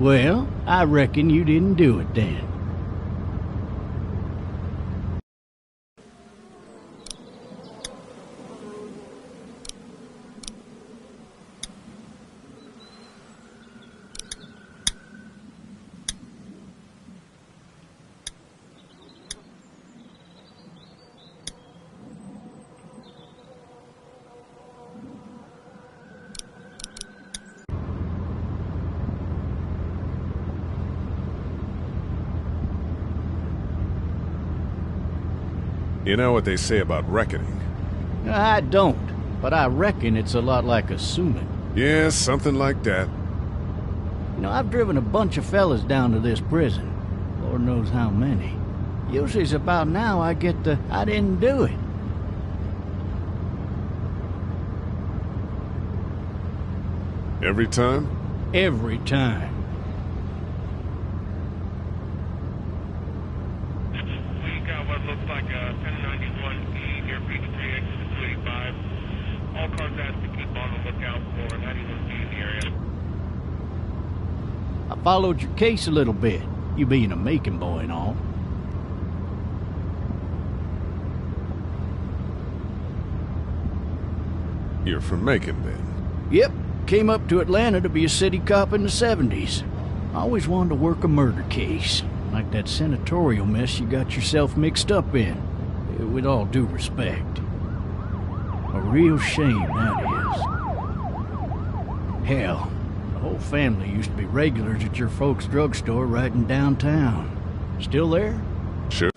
Well, I reckon you didn't do it then. You know what they say about reckoning? I don't, but I reckon it's a lot like assuming. Yeah, something like that. You know, I've driven a bunch of fellas down to this prison. Lord knows how many. Usually it's about now I get the, I didn't do it. Every time? Every time. We got what looks like a 1091E near Peachtree, exit 285. All cars asked to keep on the lookout for 91B in the area. I followed your case a little bit, you being a Macon boy and all. You're from Macon, then? Yep, came up to Atlanta to be a city cop in the 70s. I always wanted to work a murder case, like that senatorial mess you got yourself mixed up in. With all due respect. A real shame, that is. Hell, the whole family used to be regulars at your folks' drugstore right in downtown. Still there? Sure.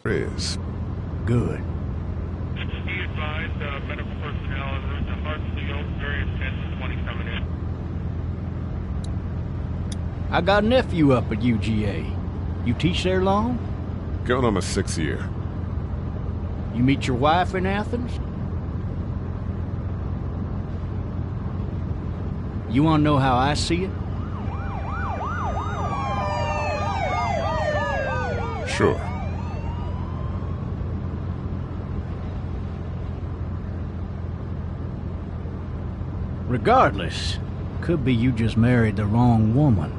Is. Good. Be advised, medical personnel en route to Hartsfield, various 10 to 20 coming in. I got a nephew up at UGA. You teach there long? Going on my 6th year. You meet your wife in Athens? You want to know how I see it? Sure. Regardless, could be you just married the wrong woman.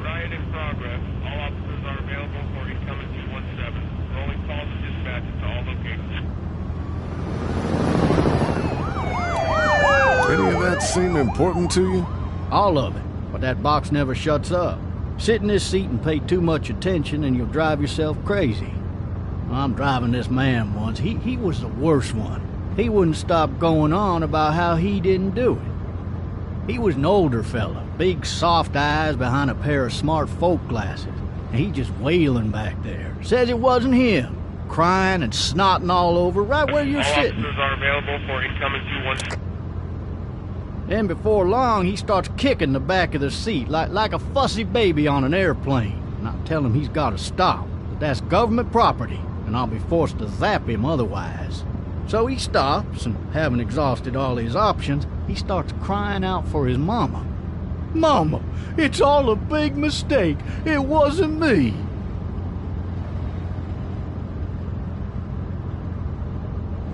Riot in progress. All officers are available for incoming 217. Rolling calls and dispatches to all locations. Any of that seem important to you? All of it. But that box never shuts up. Sit in this seat and pay too much attention and you'll drive yourself crazy. I'm driving this man once. He was the worst one. He wouldn't stop going on about how he didn't do it. He was an older fella, big soft eyes behind a pair of smart folk glasses. And he just wailing back there. Says it wasn't him. Crying and snotting all over right where you're sitting. All officers are available for incoming 217. Then before long, he starts kicking the back of the seat like a fussy baby on an airplane. And I tell him he's got to stop, that that's government property, and I'll be forced to zap him otherwise. So he stops, and having exhausted all his options, he starts crying out for his mama. Mama, it's all a big mistake. It wasn't me.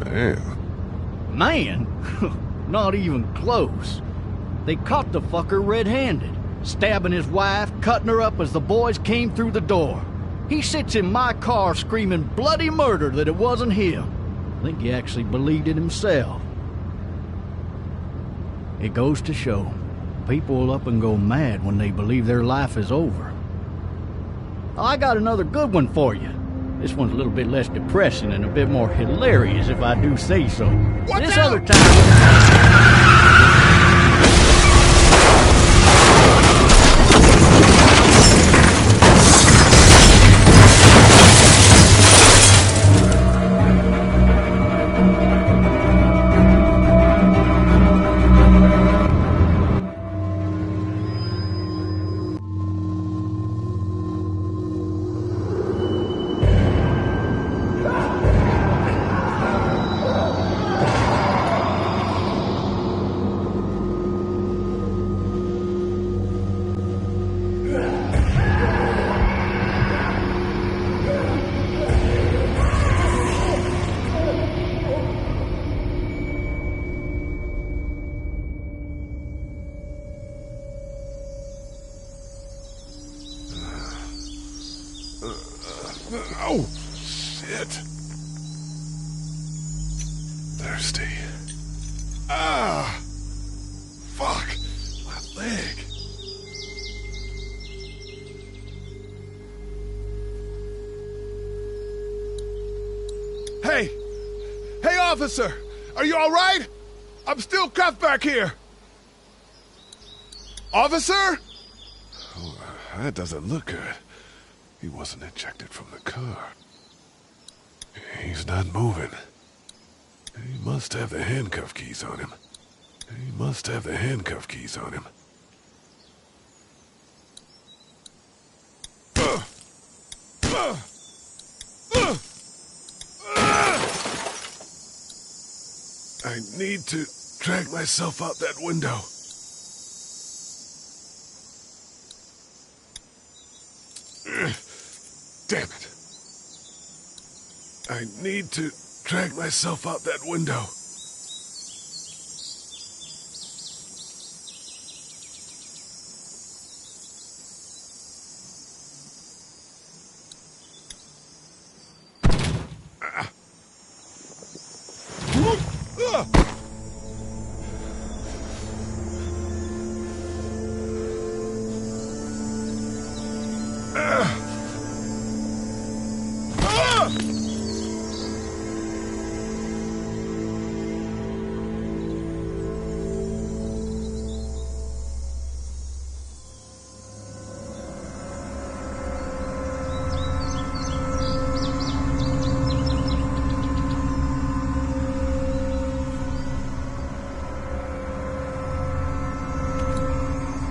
Damn. Man? Not even close. They caught the fucker red-handed, stabbing his wife, cutting her up as the boys came through the door. He sits in my car screaming bloody murder that it wasn't him. I think he actually believed it himself. It goes to show, people will up and go mad when they believe their life is over. I got another good one for you. This one's a little bit less depressing and a bit more hilarious, if I do say so. This other time... thirsty. Ah! Fuck! My leg. Hey! Hey, officer! Are you all right? I'm still cuffed back here. Officer? Oh, that doesn't look good. He wasn't ejected from the car. He's not moving. He must have the handcuff keys on him. He must have the handcuff keys on him. I need to drag myself out that window. Damn it. I need to drag myself out that window.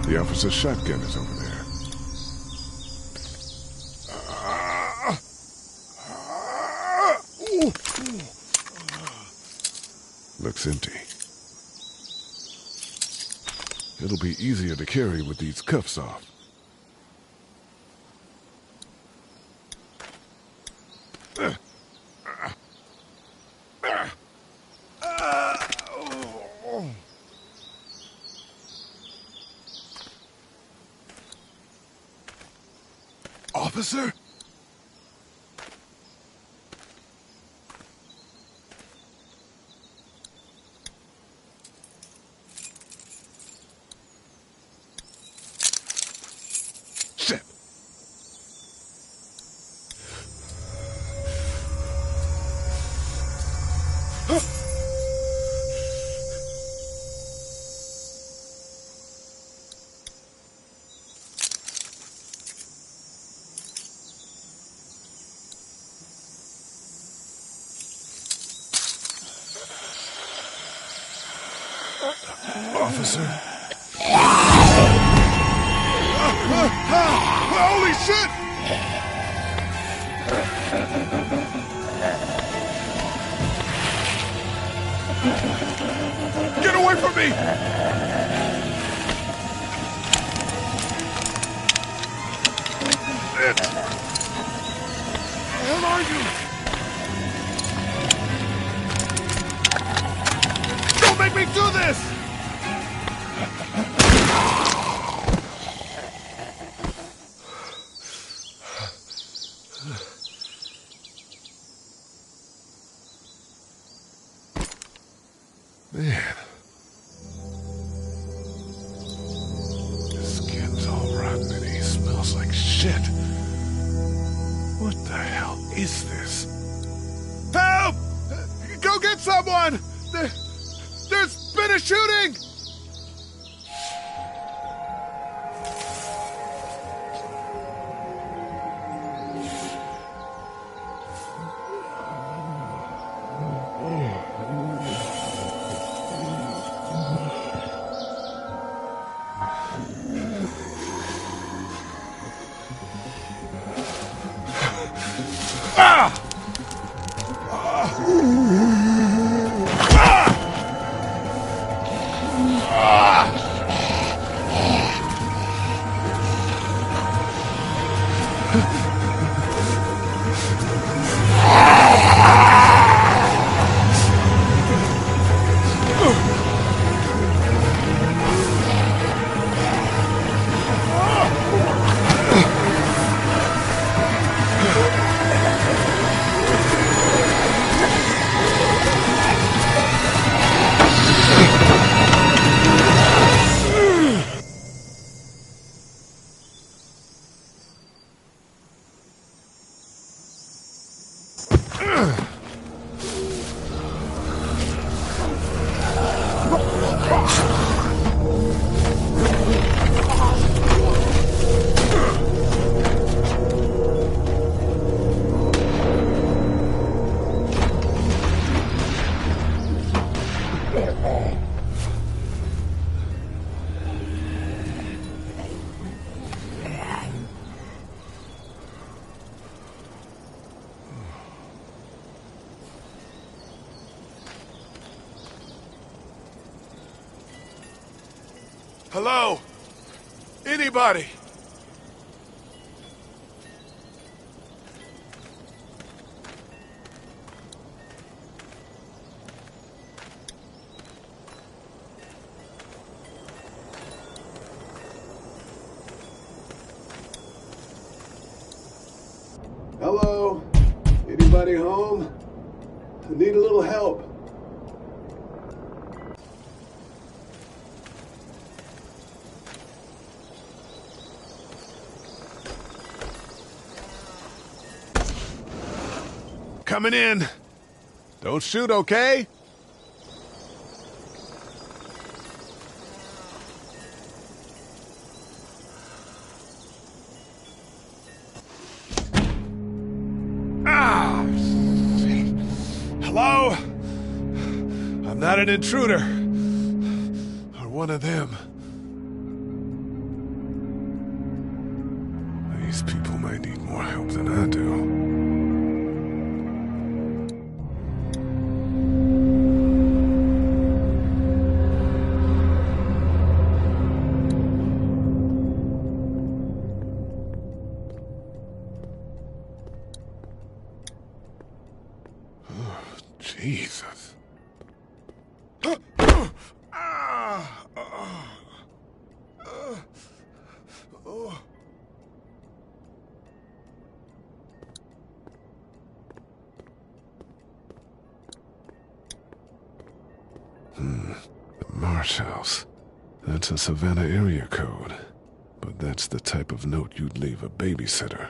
The officer's shotgun is over there. Looks empty. It'll be easier to carry with these cuffs off. Officer? Shit. Officer? Holy shit! Get away from me! Where are you? Don't make me do this! Man. His skin's all rotten and he smells like shit. What the hell is this? Help! Go get someone! There's been a shooting! Hello? Anybody? Hello? Anybody home? I need a little help. Coming in. Don't shoot, okay? Ah! Shit. Hello? I'm not an intruder. Or one of them. These people might need more help than I do. Jesus. The Marsh House. That's a Savannah area code. But that's the type of note you'd leave a babysitter.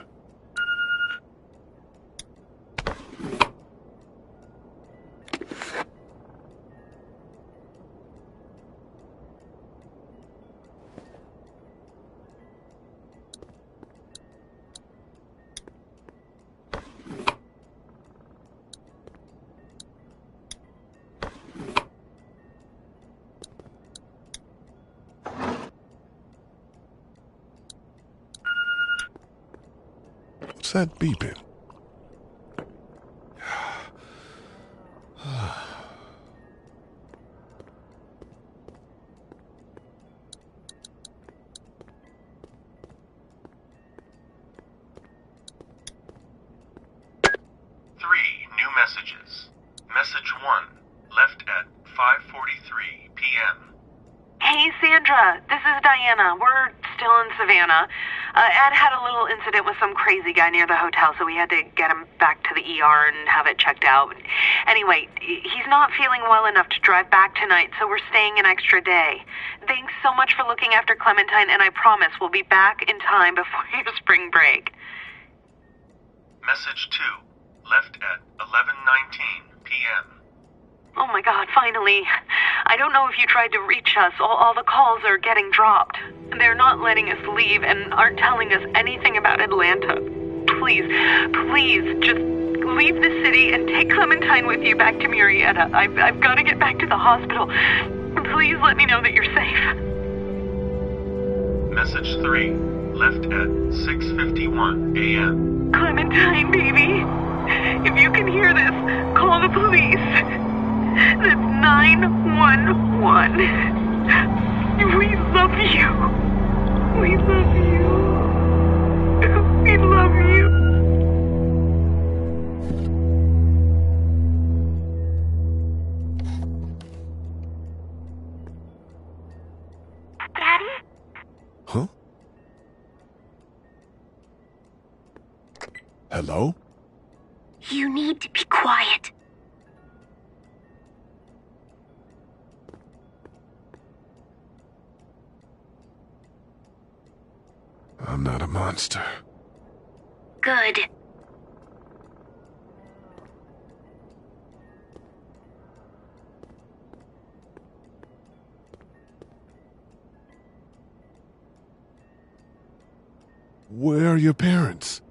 What's that beeping? New messages. Message 1, left at 5:43 p.m. Hey, Sandra. This is Diana. We're still in Savannah. Ed had a little incident with some crazy guy near the hotel, so we had to get him back to the ER and have it checked out. Anyway, he's not feeling well enough to drive back tonight, so we're staying an extra day. Thanks so much for looking after Clementine, and I promise we'll be back in time before your spring break. Message 2, left at 11:19 p.m. Oh my God, finally. I don't know if you tried to reach us. All the calls are getting dropped. They're not letting us leave and aren't telling us anything about Atlanta. Please, just leave the city and take Clementine with you back to Murrieta. I've got to get back to the hospital. Please let me know that you're safe. Message 3, left at 6:51 a.m. Clementine, baby. If you can hear this, call the police. That's 911. We love you. We love you. We love you. Daddy? Huh? Hello? You need to be quiet. I'm not a monster. Good. Where are your parents?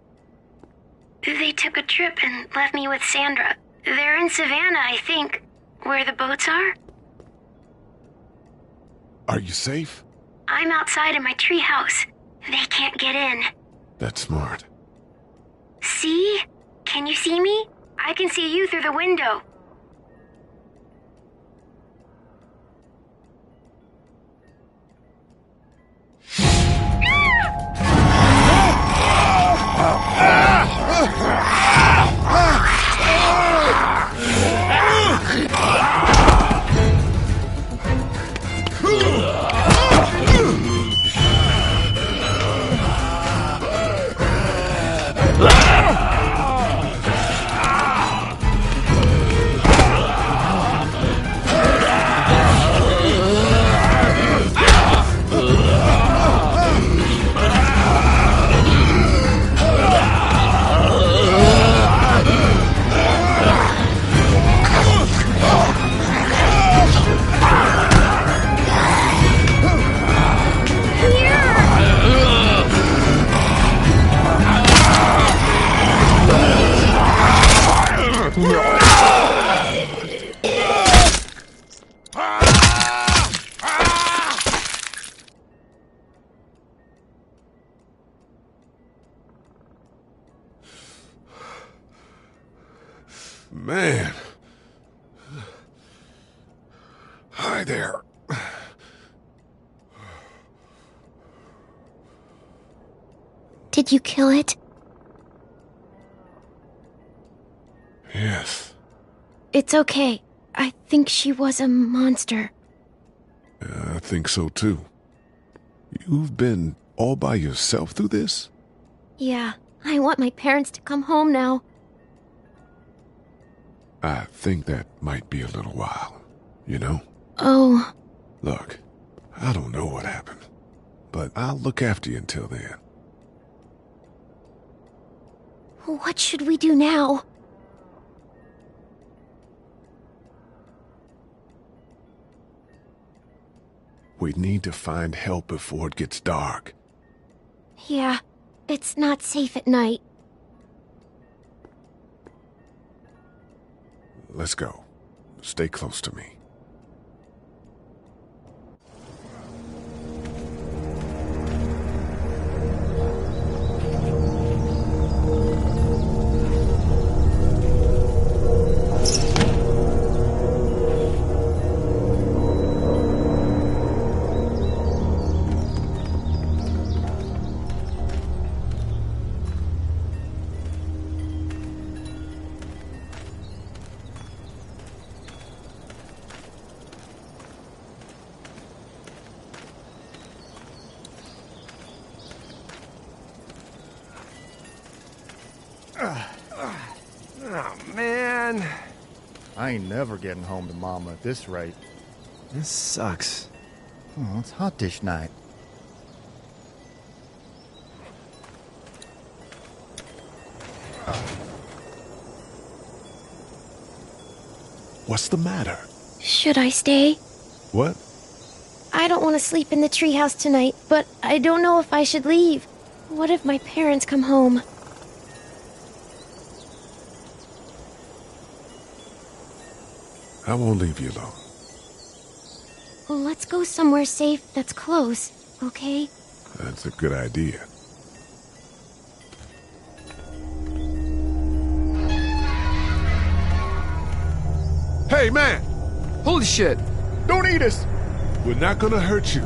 They took a trip and left me with Sandra. They're in Savannah, I think. Where the boats are? Are you safe? I'm outside in my treehouse. They can't get in. That's smart. See? Can you see me? I can see you through the window. Man. Hi there. Did you kill it? Yes. It's okay. I think she was a monster. I think so too. You've been all by yourself through this? Yeah, I want my parents to come home now. I think that might be a little while, you know? Oh. Look, I don't know what happened, but I'll look after you until then. What should we do now? We need to find help before it gets dark. Yeah, it's not safe at night. Let's go. Stay close to me. Oh, man. I ain't never getting home to Mama at this rate. This sucks. Oh, it's hot dish night. What's the matter? Should I stay? What? I don't want to sleep in the treehouse tonight, but I don't know if I should leave. What if my parents come home? I won't leave you alone. Let's go somewhere safe that's close, okay? That's a good idea. Hey, man! Holy shit! Don't eat us! We're not gonna hurt you.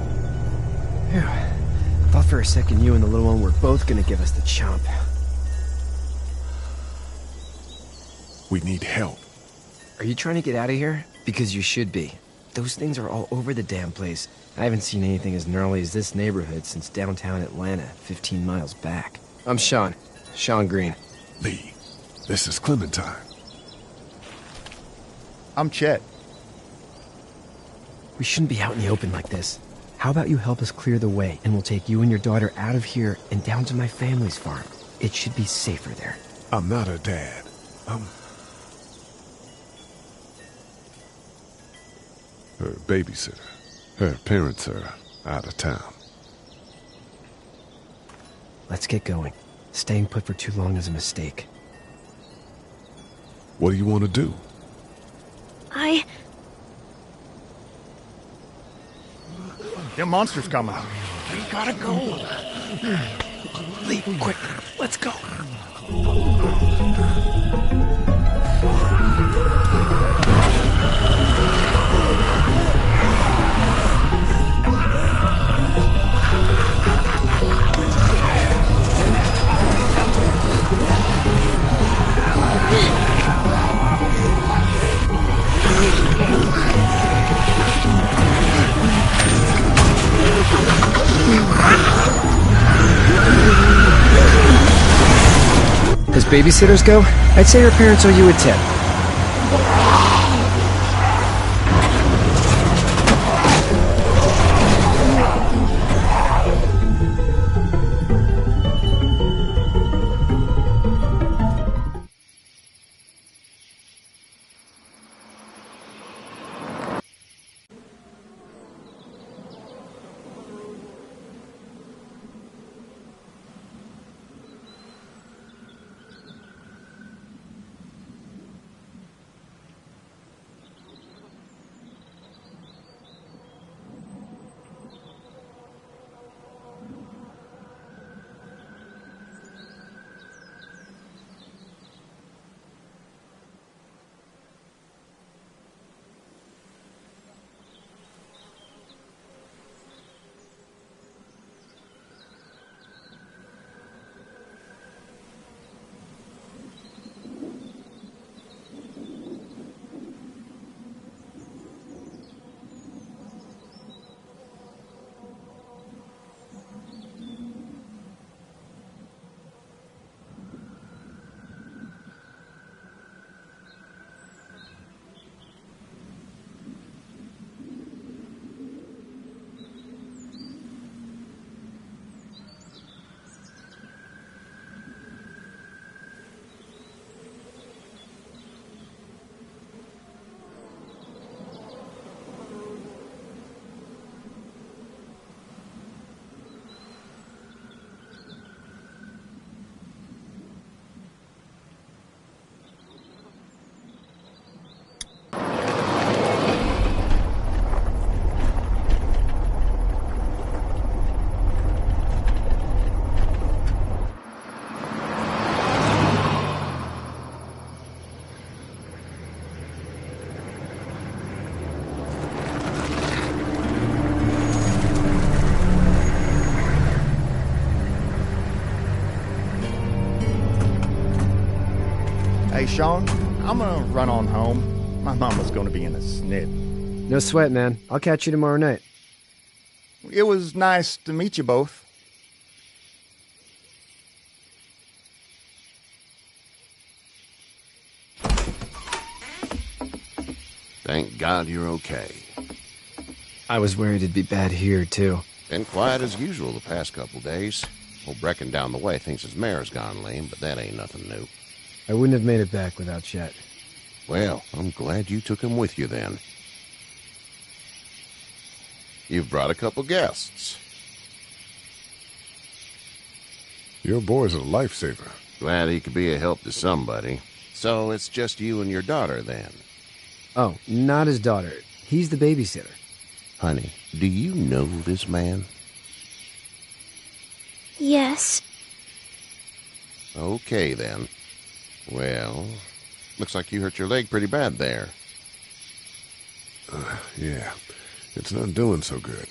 Phew. I thought for a second you and the little one were both gonna give us the chomp. We need help. Are you trying to get out of here? Because you should be. Those things are all over the damn place. I haven't seen anything as gnarly as this neighborhood since downtown Atlanta, 15 miles back. I'm Sean. Sean Green. Lee, this is Clementine. I'm Chet. We shouldn't be out in the open like this. How about you help us clear the way, and we'll take you and your daughter out of here and down to my family's farm. It should be safer there. I'm not her dad. I'm her babysitter. Her parents are out of town. Let's get going. Staying put for too long is a mistake. What do you want to do? Them monsters coming. We gotta go. Lee, quick, let's go. As babysitters go, I'd say your parents owe you a tip. Hey, Sean, I'm gonna run on home. My mama's gonna be in a snit. No sweat, man. I'll catch you tomorrow night. It was nice to meet you both. Thank God you're okay. I was worried it'd be bad here, too. Been quiet as usual the past couple days. Old Brecken down the way thinks his mare's gone lame, but that ain't nothing new. I wouldn't have made it back without Chet. Well, I'm glad you took him with you then. You've brought a couple guests. Your boy's a lifesaver. Glad he could be a help to somebody. So it's just you and your daughter then? Oh, not his daughter. He's the babysitter. Honey, do you know this man? Yes. Okay, then. Well, looks like you hurt your leg pretty bad there. Yeah, it's not doing so good.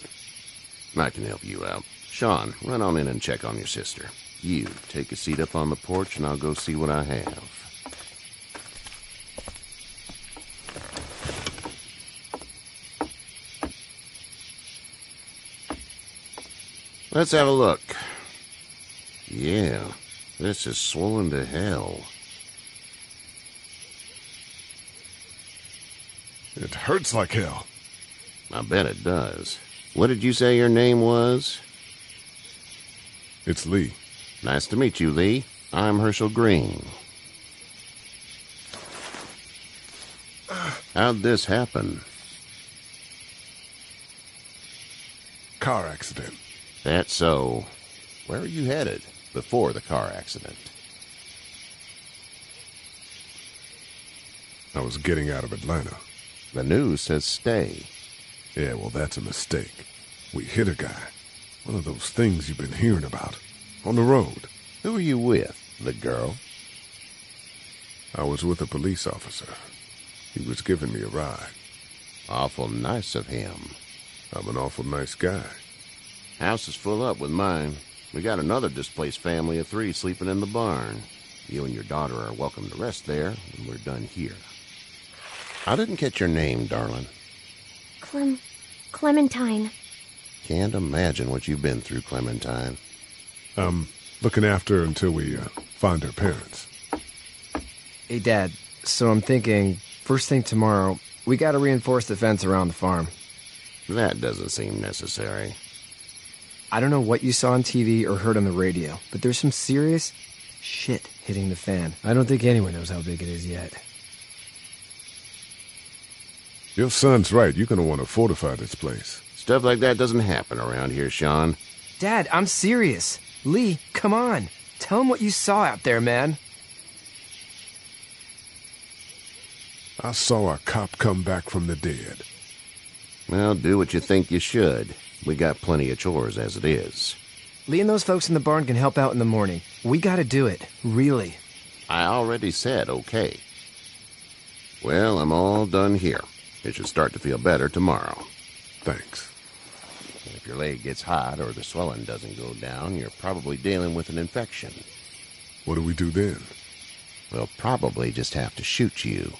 I can help you out. Sean, run on in and check on your sister. You, take a seat up on the porch and I'll go see what I have. Let's have a look. Yeah, this is swollen to hell. It hurts like hell. I bet it does. What did you say your name was? It's Lee. Nice to meet you, Lee. I'm Herschel Green. How'd this happen? Car accident. That's so. Where are you headed before the car accident? I was getting out of Atlanta. The news says stay. Yeah, well, that's a mistake. We hit a guy. One of those things you've been hearing about. On the road. Who are you with? The girl? I was with a police officer. He was giving me a ride. Awful nice of him. I'm an awful nice guy. House is full up with mine. We got another displaced family of 3 sleeping in the barn. You and your daughter are welcome to rest there when we're done here. I didn't catch your name, darling. Clementine. Can't imagine what you've been through, Clementine. I'm looking after her until we find her parents. Hey, Dad, so I'm thinking, first thing tomorrow, we gotta reinforce the fence around the farm. That doesn't seem necessary. I don't know what you saw on TV or heard on the radio, but there's some serious shit hitting the fan. I don't think anyone knows how big it is yet. Your son's right. You're gonna want to fortify this place. Stuff like that doesn't happen around here, Sean. Dad, I'm serious. Lee, come on. Tell him what you saw out there, man. I saw a cop come back from the dead. Well, do what you think you should. We got plenty of chores as it is. Lee and those folks in the barn can help out in the morning. We gotta do it. Really. I already said okay. Well, I'm all done here. It should start to feel better tomorrow. Thanks. If your leg gets hot or the swelling doesn't go down, you're probably dealing with an infection. What do we do then? We'll probably just have to shoot you.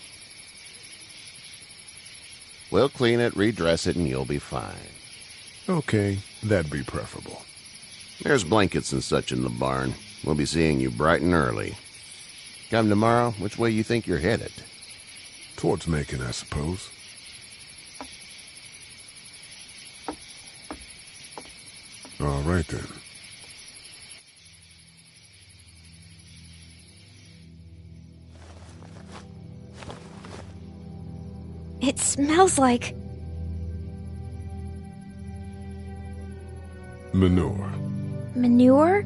We'll clean it, redress it, and you'll be fine. Okay, that'd be preferable. There's blankets and such in the barn. We'll be seeing you bright and early. Come tomorrow, which way you think you're headed? Towards Macon, I suppose. All right, then. It smells like... Manure. manure?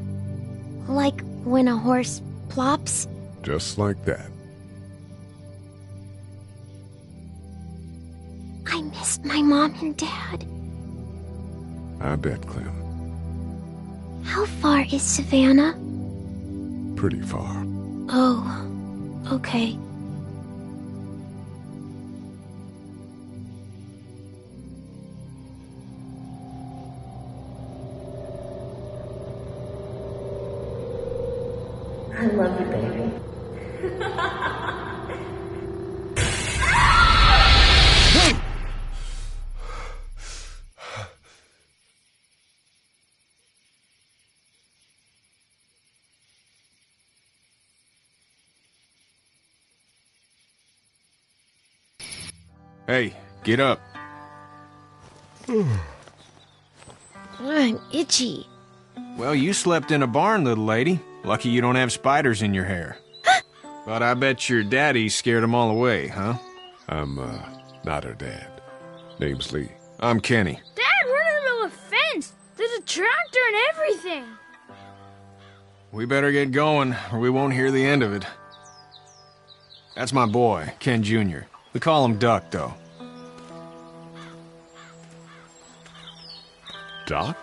Like when a horse plops? Just like that. I miss my mom and dad. I bet, Clem. How far is Savannah? Pretty far. Oh, okay. I love you, baby. Hey, get up. I'm itchy. Well, you slept in a barn, little lady. Lucky you don't have spiders in your hair. But I bet your daddy scared them all away, huh? I'm, not her dad. Name's Lee. I'm Kenny. Dad, we're in the middle of a fence. There's a tractor and everything. We better get going, or we won't hear the end of it. That's my boy, Ken Jr. We call him Duck, though. Doc?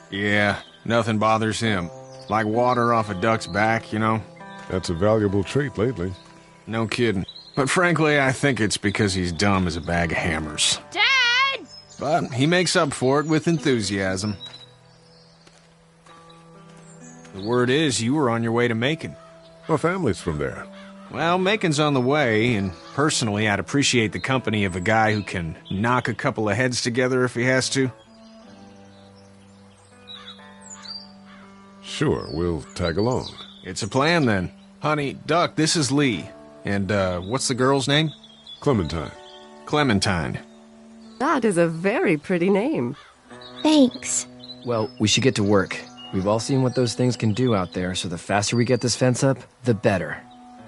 Yeah, nothing bothers him. Like water off a duck's back, you know? That's a valuable trait lately. No kidding. But frankly, I think it's because he's dumb as a bag of hammers. Dad! But he makes up for it with enthusiasm. The word is you were on your way to Macon. My family's from there. Well, Macon's on the way, and personally, I'd appreciate the company of a guy who can knock a couple of heads together if he has to. Sure, we'll tag along. It's a plan, then. Honey, Duck, this is Lee. And, what's the girl's name? Clementine. Clementine. That is a very pretty name. Thanks. Well, we should get to work. We've all seen what those things can do out there, so the faster we get this fence up, the better.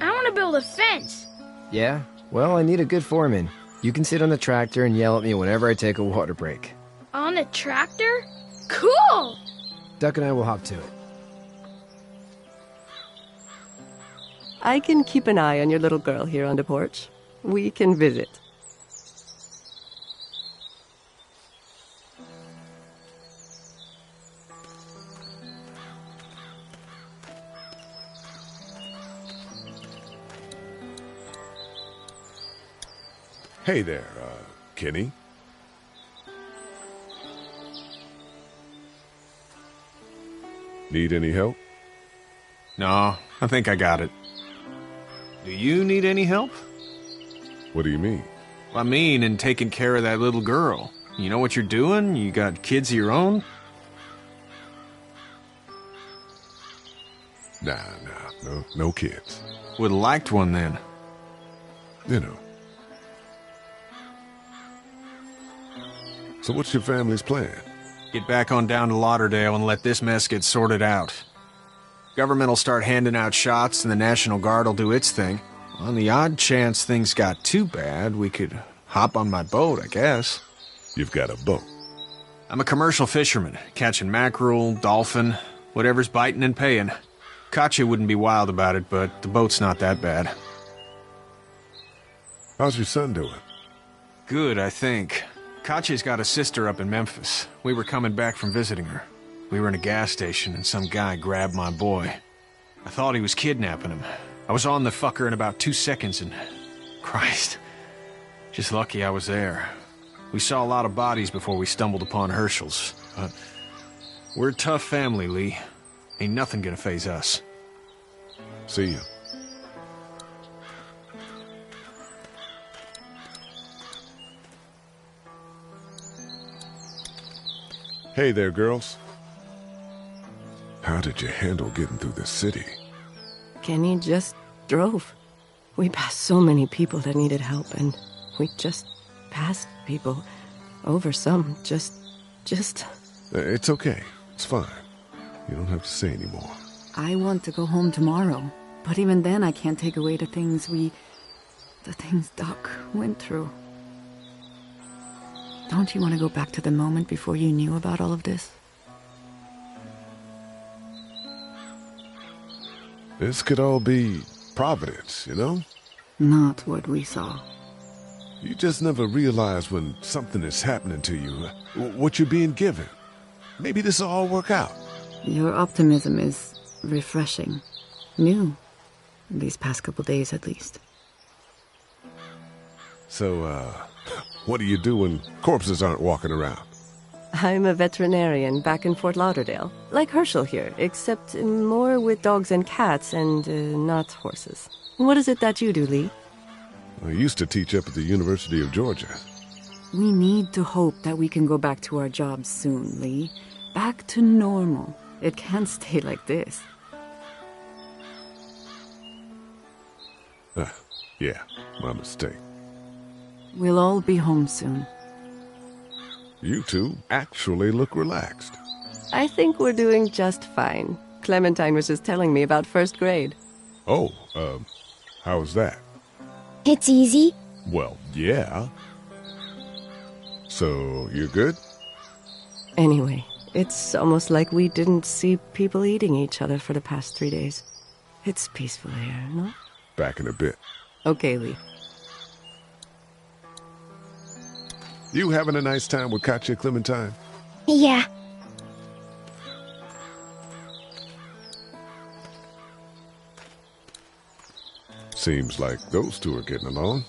I want to build a fence. Yeah? Well, I need a good foreman. You can sit on the tractor and yell at me whenever I take a water break. On the tractor? Cool! Duck and I will hop to it. I can keep an eye on your little girl here on the porch. We can visit. Hey there, Kenny. Need any help? No, I think I got it. Do you need any help? What do you mean? I mean, in taking care of that little girl. You know what you're doing? You got kids of your own? Nah, no kids. Would've liked one then. You know. So what's your family's plan? Get back on down to Lauderdale and let this mess get sorted out. Government will start handing out shots and the National Guard will do its thing. On the odd chance things got too bad, we could hop on my boat, I guess. You've got a boat? I'm a commercial fisherman, catching mackerel, dolphin, whatever's biting and paying. Katya wouldn't be wild about it, but the boat's not that bad. How's your son doing? Good, I think. Katya's got a sister up in Memphis. We were coming back from visiting her. We were in a gas station and some guy grabbed my boy. I thought he was kidnapping him. I was on the fucker in about 2 seconds and... Christ. Just lucky I was there. We saw a lot of bodies before we stumbled upon Herschel's. But we're a tough family, Lee. Ain't nothing gonna faze us. See you. Hey there, girls. How did you handle getting through the city? Kenny just drove. We passed so many people that needed help, and we just passed people. Over some, just... It's okay. It's fine. You don't have to say anymore. I want to go home tomorrow, but even then I can't take away the things Doc went through. Don't you want to go back to the moment before you knew about all of this? This could all be Providence, you know? Not what we saw. You just never realize when something is happening to you, what you're being given. Maybe this will all work out. Your optimism is refreshing. New. These past couple days, at least. So, what do you do when corpses aren't walking around? I'm a veterinarian back in Fort Lauderdale. Like Herschel here, except more with dogs and cats and not horses. What is it that you do, Lee? I used to teach up at the University of Georgia. We need to hope that we can go back to our jobs soon, Lee. Back to normal. It can't stay like this. Yeah, my mistake. We'll all be home soon. You two actually look relaxed. I think we're doing just fine. Clementine was just telling me about first grade. Oh, how was that? It's easy. Well, yeah. So, you're good? Anyway, it's almost like we didn't see people eating each other for the past 3 days. It's peaceful here, no? Back in a bit. Okay, Lee. You having a nice time with Katya, Clementine? Yeah. Seems like those two are getting along.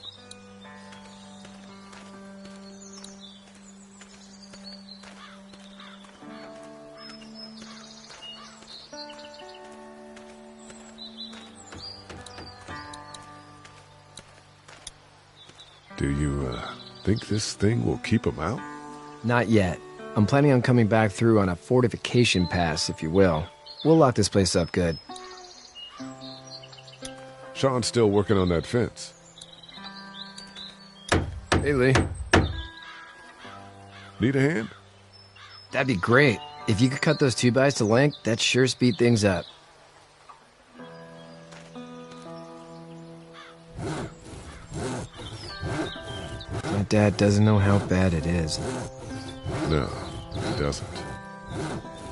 Do you, think this thing will keep them out? Not yet. I'm planning on coming back through on a fortification pass, if you will. We'll lock this place up good. Sean's still working on that fence. Hey, Lee. Need a hand? That'd be great. If you could cut those 2x to length, that'd sure speed things up. My dad doesn't know how bad it is. No, he doesn't.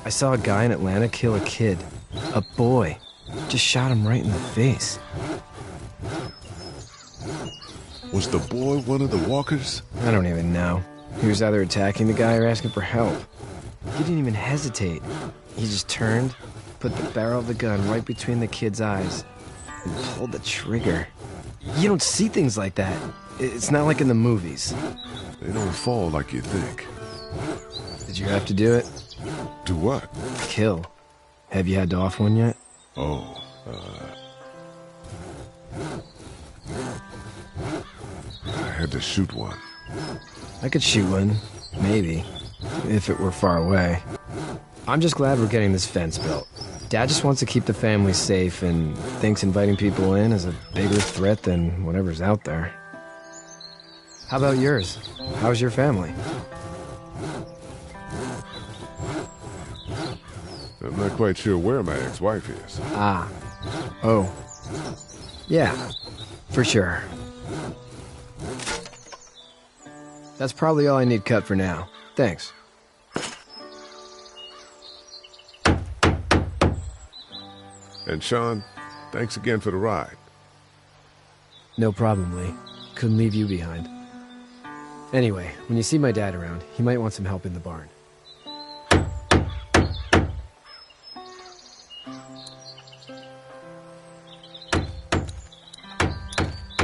I saw a guy in Atlanta kill a kid. A boy. Just shot him right in the face. Was the boy one of the walkers? I don't even know. He was either attacking the guy or asking for help. He didn't even hesitate. He just turned, put the barrel of the gun right between the kid's eyes, and pulled the trigger. You don't see things like that. It's not like in the movies. They don't fall like you think. Did you have to do it? Do what? Kill. Have you had to off one yet? Oh, I had to shoot one. I could shoot one. Maybe. If it were far away. I'm just glad we're getting this fence built. Dad just wants to keep the family safe and thinks inviting people in is a bigger threat than whatever's out there. How about yours? How's your family? I'm not quite sure where my ex-wife is. Ah. Oh. Yeah. For sure. That's probably all I need cut for now. Thanks. And Sean, thanks again for the ride. No problem, Lee. Couldn't leave you behind. Anyway, when you see my dad around, he might want some help in the barn.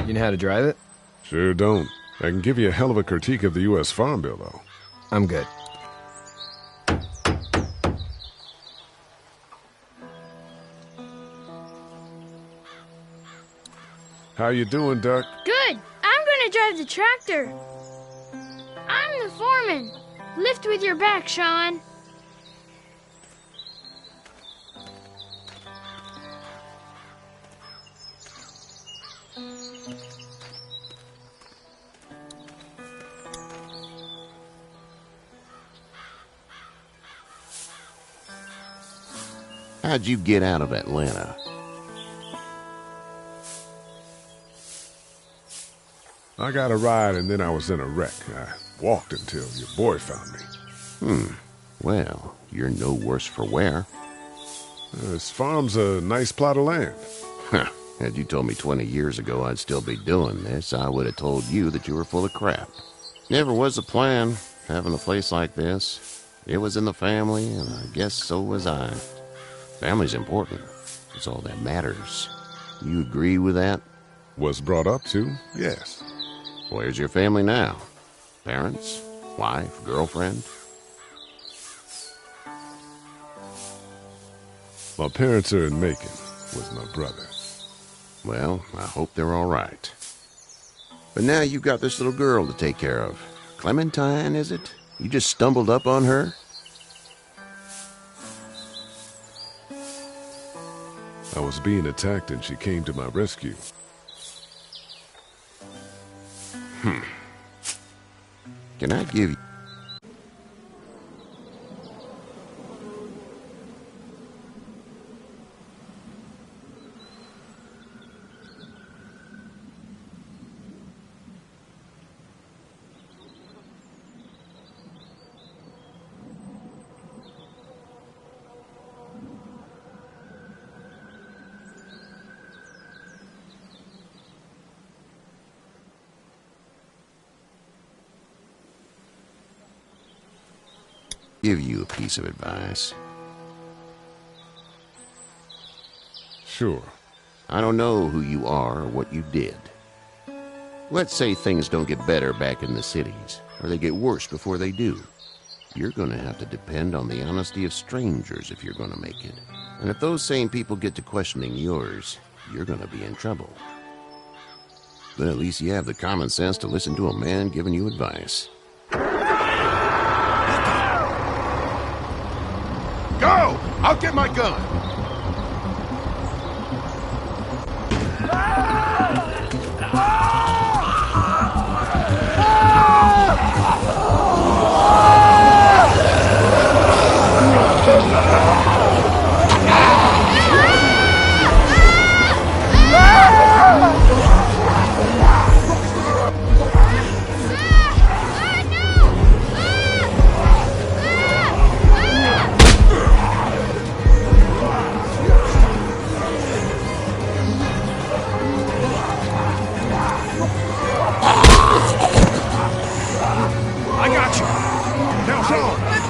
You know how to drive it? Sure don't. I can give you a hell of a critique of the U.S. Farm Bill, though. I'm good. How you doing, Duck? Good. I'm gonna drive the tractor. I'm the foreman. Lift with your back, Sean. How'd you get out of Atlanta? I got a ride and then I was in a wreck. I walked until your boy found me. Well, you're no worse for wear. This farm's a nice plot of land. Had you told me 20 years ago I'd still be doing this, I would have told you that you were full of crap. Never was a plan, having a place like this. It was in the family, and I guess so was I. Family's important. It's all that matters. You agree with that? Was brought up to, yes. Where's your family now? Parents? Wife? Girlfriend? My parents are in Macon with my brother. Well, I hope they're all right. But now you've got this little girl to take care of. Clementine, is it? You just stumbled up on her? I was being attacked and she came to my rescue. Can I give you... give you a piece of advice? Sure. I don't know who you are or what you did. Let's say things don't get better back in the cities, or they get worse before they do. You're going to have to depend on the honesty of strangers if you're going to make it. And if those same people get to questioning yours, you're going to be in trouble. But at least you have the common sense to listen to a man giving you advice. Go! I'll get my gun!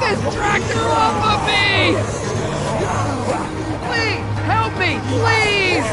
this tractor off of me! Please, help me, please!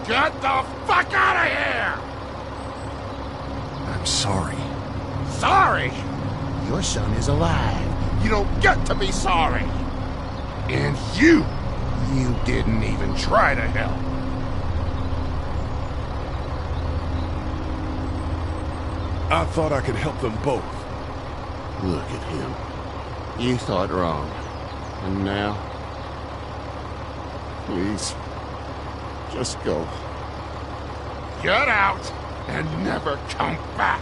Get the fuck out of here! I'm sorry. Sorry? Your son is alive. You don't get to be sorry. And you didn't even try to help. I thought I could help them both. Look at him. You thought wrong. And now? Please. Just go. Get out and never come back.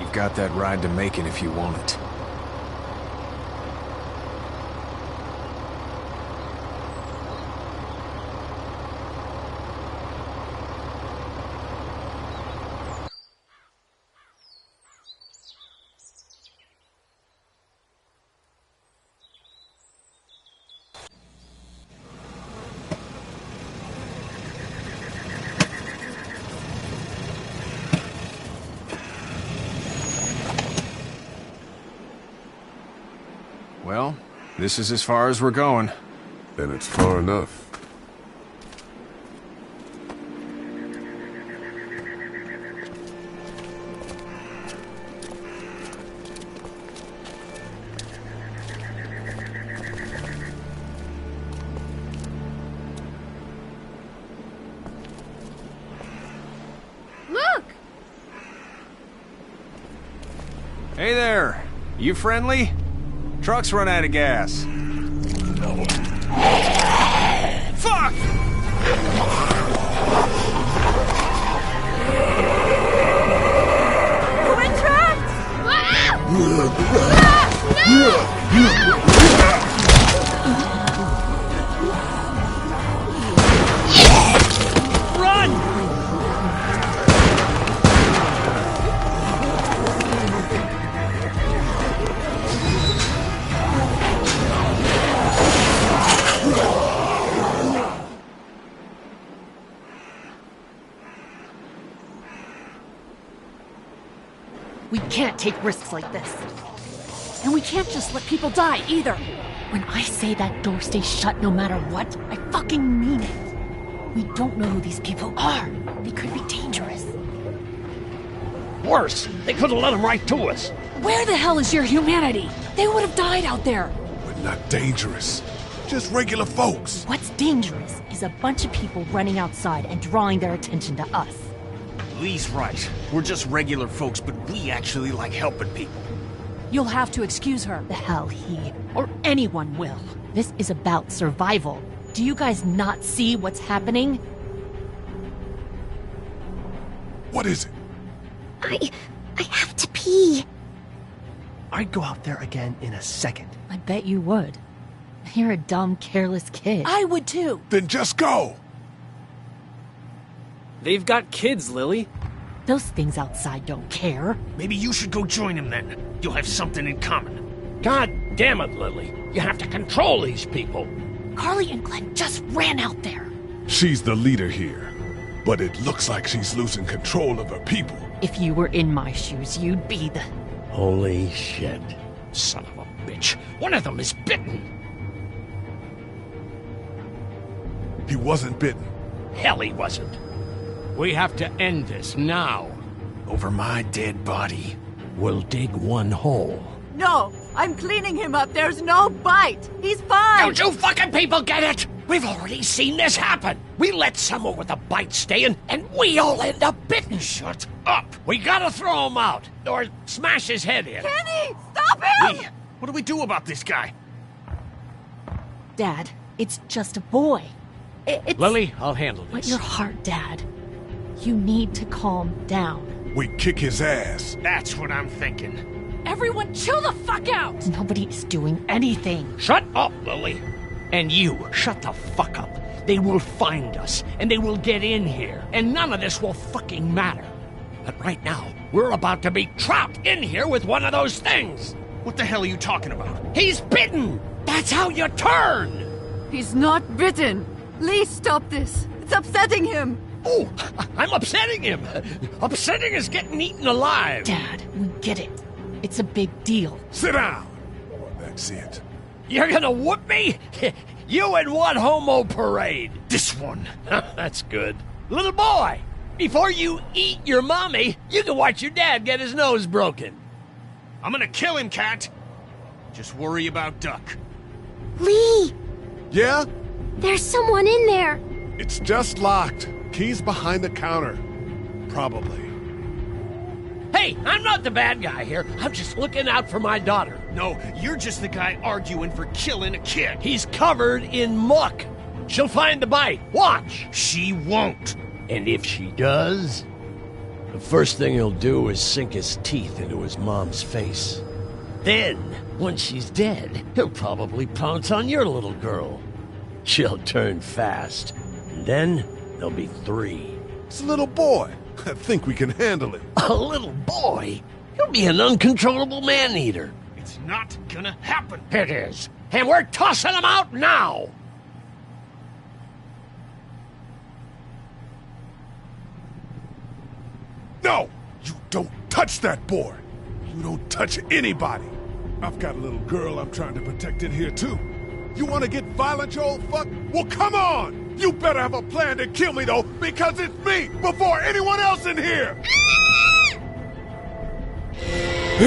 You've got that ride to Macon if you want it. Well, this is as far as we're going. And it's far enough. Look! Hey there! You friendly? Truck's run out of gas. Fuck! We're trapped! Run! We can't take risks like this. And we can't just let people die, either. When I say that door stays shut no matter what, I fucking mean it. We don't know who these people are. They could be dangerous. Worse, they could have let them right to us. Where the hell is your humanity? They would have died out there. But not dangerous. Just regular folks. What's dangerous is a bunch of people running outside and drawing their attention to us. Lee's right. We're just regular folks, but we actually like helping people. You'll have to excuse her. The hell he or anyone will. This is about survival. Do you guys not see what's happening? What is it? I have to pee. I'd go out there again in a second. I bet you would. You're a dumb, careless kid. I would too. Then just go. They've got kids, Lily. Those things outside don't care. Maybe you should go join them then. You'll have something in common. God damn it, Lily. You have to control these people. Carly and Glenn just ran out there. She's the leader here. But it looks like she's losing control of her people. If you were in my shoes, you'd be the... Holy shit. Son of a bitch. One of them is bitten. He wasn't bitten. Hell, he wasn't. We have to end this now. Over my dead body. We'll dig one hole. No, I'm cleaning him up. There's no bite. He's fine. Don't you fucking people get it? We've already seen this happen. We let someone with a bite stay in, and we all end up bitten. Shut up. We gotta throw him out, or smash his head in. Kenny, stop him! Lee, what do we do about this guy? Dad, It's just a boy. It's... Lily, I'll handle this. But your heart, Dad. You need to calm down. We kick his ass. That's what I'm thinking. Everyone chill the fuck out! Nobody is doing anything. Shut up, Lily. And you, shut the fuck up. They will find us, and they will get in here, and none of this will fucking matter. But right now, we're about to be trapped in here with one of those things. What the hell are you talking about? He's bitten! That's how you turn! He's not bitten. Lee, stop this. It's upsetting him. Oh, I'm upsetting him. Upsetting is getting eaten alive. Dad, we get it. It's a big deal. Sit down. That's it. You're gonna whoop me? You and what homo parade? This one. That's good. Little boy, before you eat your mommy, you can watch your dad get his nose broken. I'm gonna kill him, Cat. Just worry about Duck. Lee! Yeah? There's someone in there. It's just locked. Key's behind the counter. Probably. Hey, I'm not the bad guy here. I'm just looking out for my daughter. No, you're just the guy arguing for killing a kid. He's covered in muck. She'll find the bite. Watch. She won't. And if she does, the first thing he'll do is sink his teeth into his mom's face. Then, once she's dead, he'll probably pounce on your little girl. She'll turn fast. And then, there'll be 3. It's a little boy. I think we can handle it. A little boy? He'll be an uncontrollable man-eater. It's not gonna happen. It is. And we're tossing him out now! No! You don't touch that boy! You don't touch anybody! I've got a little girl I'm trying to protect in here, too. You want to get violent, you old fuck? Well, come on! You better have a plan to kill me, though, because it's me before anyone else in here! Jesus!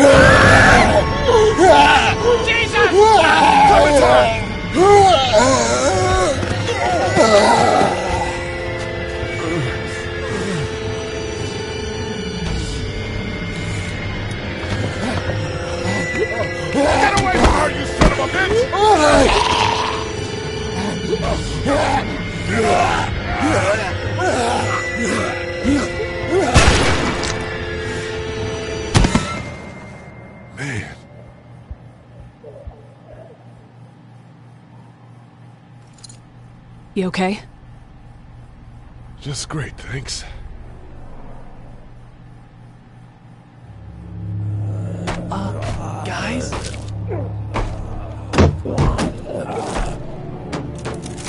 Get away from her, you son of a bitch! Man. You okay? Just great, thanks. Guys?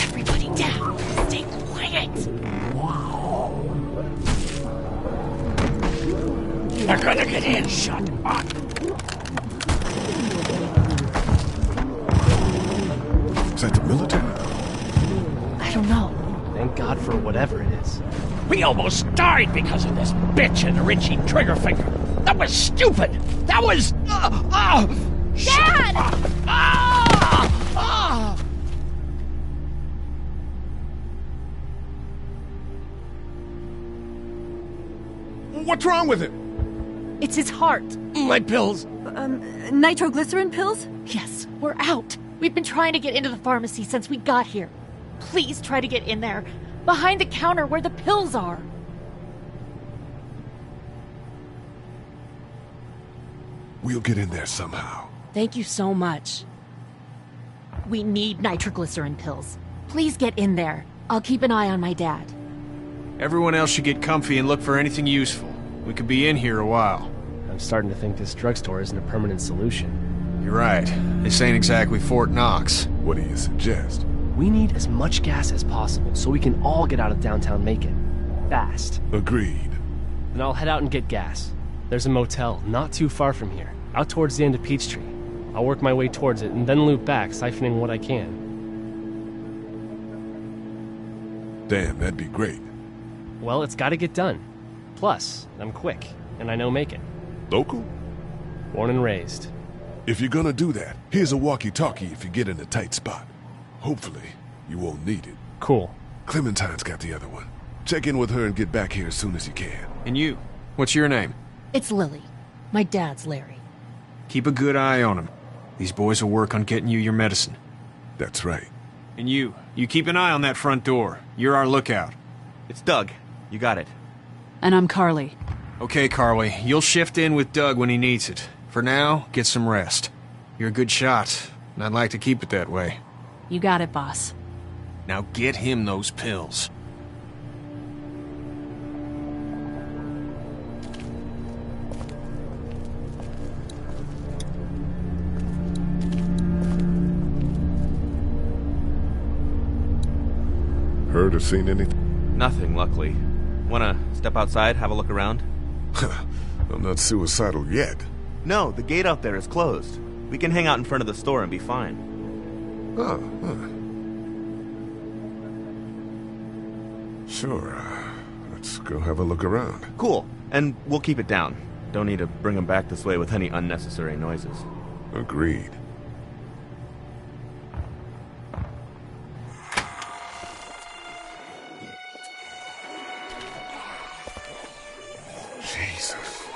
Everybody down. Stay quiet. They're gonna get in. Shut up. Is that the military? I don't know. Thank God for whatever it is. We almost died because of this bitch and her itchy trigger finger. That was stupid. That was... Dad! What's wrong with him? It's his heart. My pills. Nitroglycerin pills? Yes, we're out. We've been trying to get into the pharmacy since we got here. Please try to get in there. Behind the counter where the pills are. We'll get in there somehow. Thank you so much. We need nitroglycerin pills. Please get in there. I'll keep an eye on my dad. Everyone else should get comfy and look for anything useful. We could be in here a while. I'm starting to think this drugstore isn't a permanent solution. You're right. This ain't exactly Fort Knox. What do you suggest? We need as much gas as possible so we can all get out of downtown Macon. Fast. Agreed. Then I'll head out and get gas. There's a motel not too far from here, out towards the end of Peachtree. I'll work my way towards it and then loop back, siphoning what I can. Damn, that'd be great. Well, it's gotta get done. Plus, I'm quick, and I know Macon. Local? Born and raised. If you're gonna do that, here's a walkie-talkie if you get in a tight spot. Hopefully, you won't need it. Cool. Clementine's got the other one. Check in with her and get back here as soon as you can. And you? What's your name? It's Lily. My dad's Larry. Keep a good eye on him. These boys will work on getting you your medicine. That's right. And you keep an eye on that front door. You're our lookout. It's Doug. You got it. And I'm Carly. Okay, Carly. You'll shift in with Doug when he needs it. For now, get some rest. You're a good shot, and I'd like to keep it that way. You got it, boss. Now get him those pills. Heard or seen anything? Nothing, luckily. Wanna step outside, have a look around? I'm not suicidal yet. No, the gate out there is closed. We can hang out in front of the store and be fine. Oh, Sure, let's go have a look around. Cool, and we'll keep it down. Don't need to bring them back this way with any unnecessary noises. Agreed. Jesus.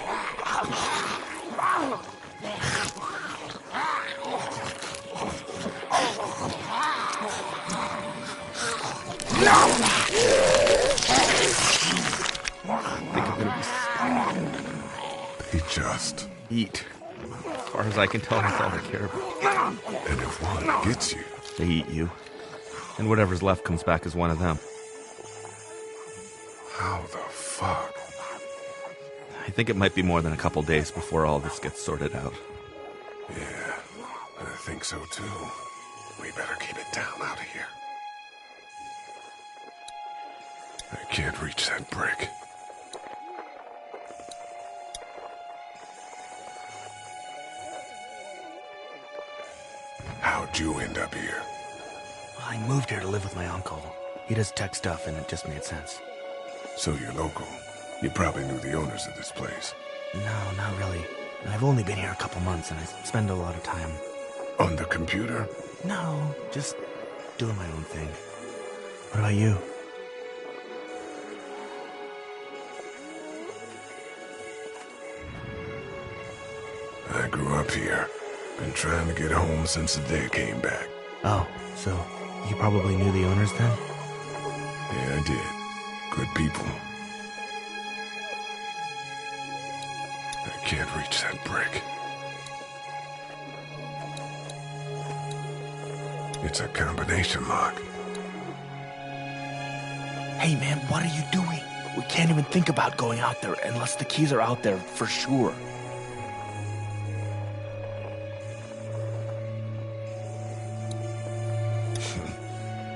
They just eat. As far as I can tell, that's all they care about. And if one gets you, they eat you. And whatever's left comes back as one of them. How the fuck? I think it might be more than a couple days before all this gets sorted out. Yeah, I think so too. We better keep it down out of here. I can't reach that brick. How'd you end up here? I moved here to live with my uncle. He does tech stuff, and it just made sense. So you're local. You probably knew the owners of this place. No, not really. I've only been here a couple months, and I spend a lot of time... On the computer? No, just doing my own thing. What about you? I grew up here. Been trying to get home since the day I came back. Oh, so you probably knew the owners then? Yeah, I did. Good people. I can't reach that brick. It's a combination lock. Hey man, what are you doing? We can't even think about going out there unless the keys are out there for sure.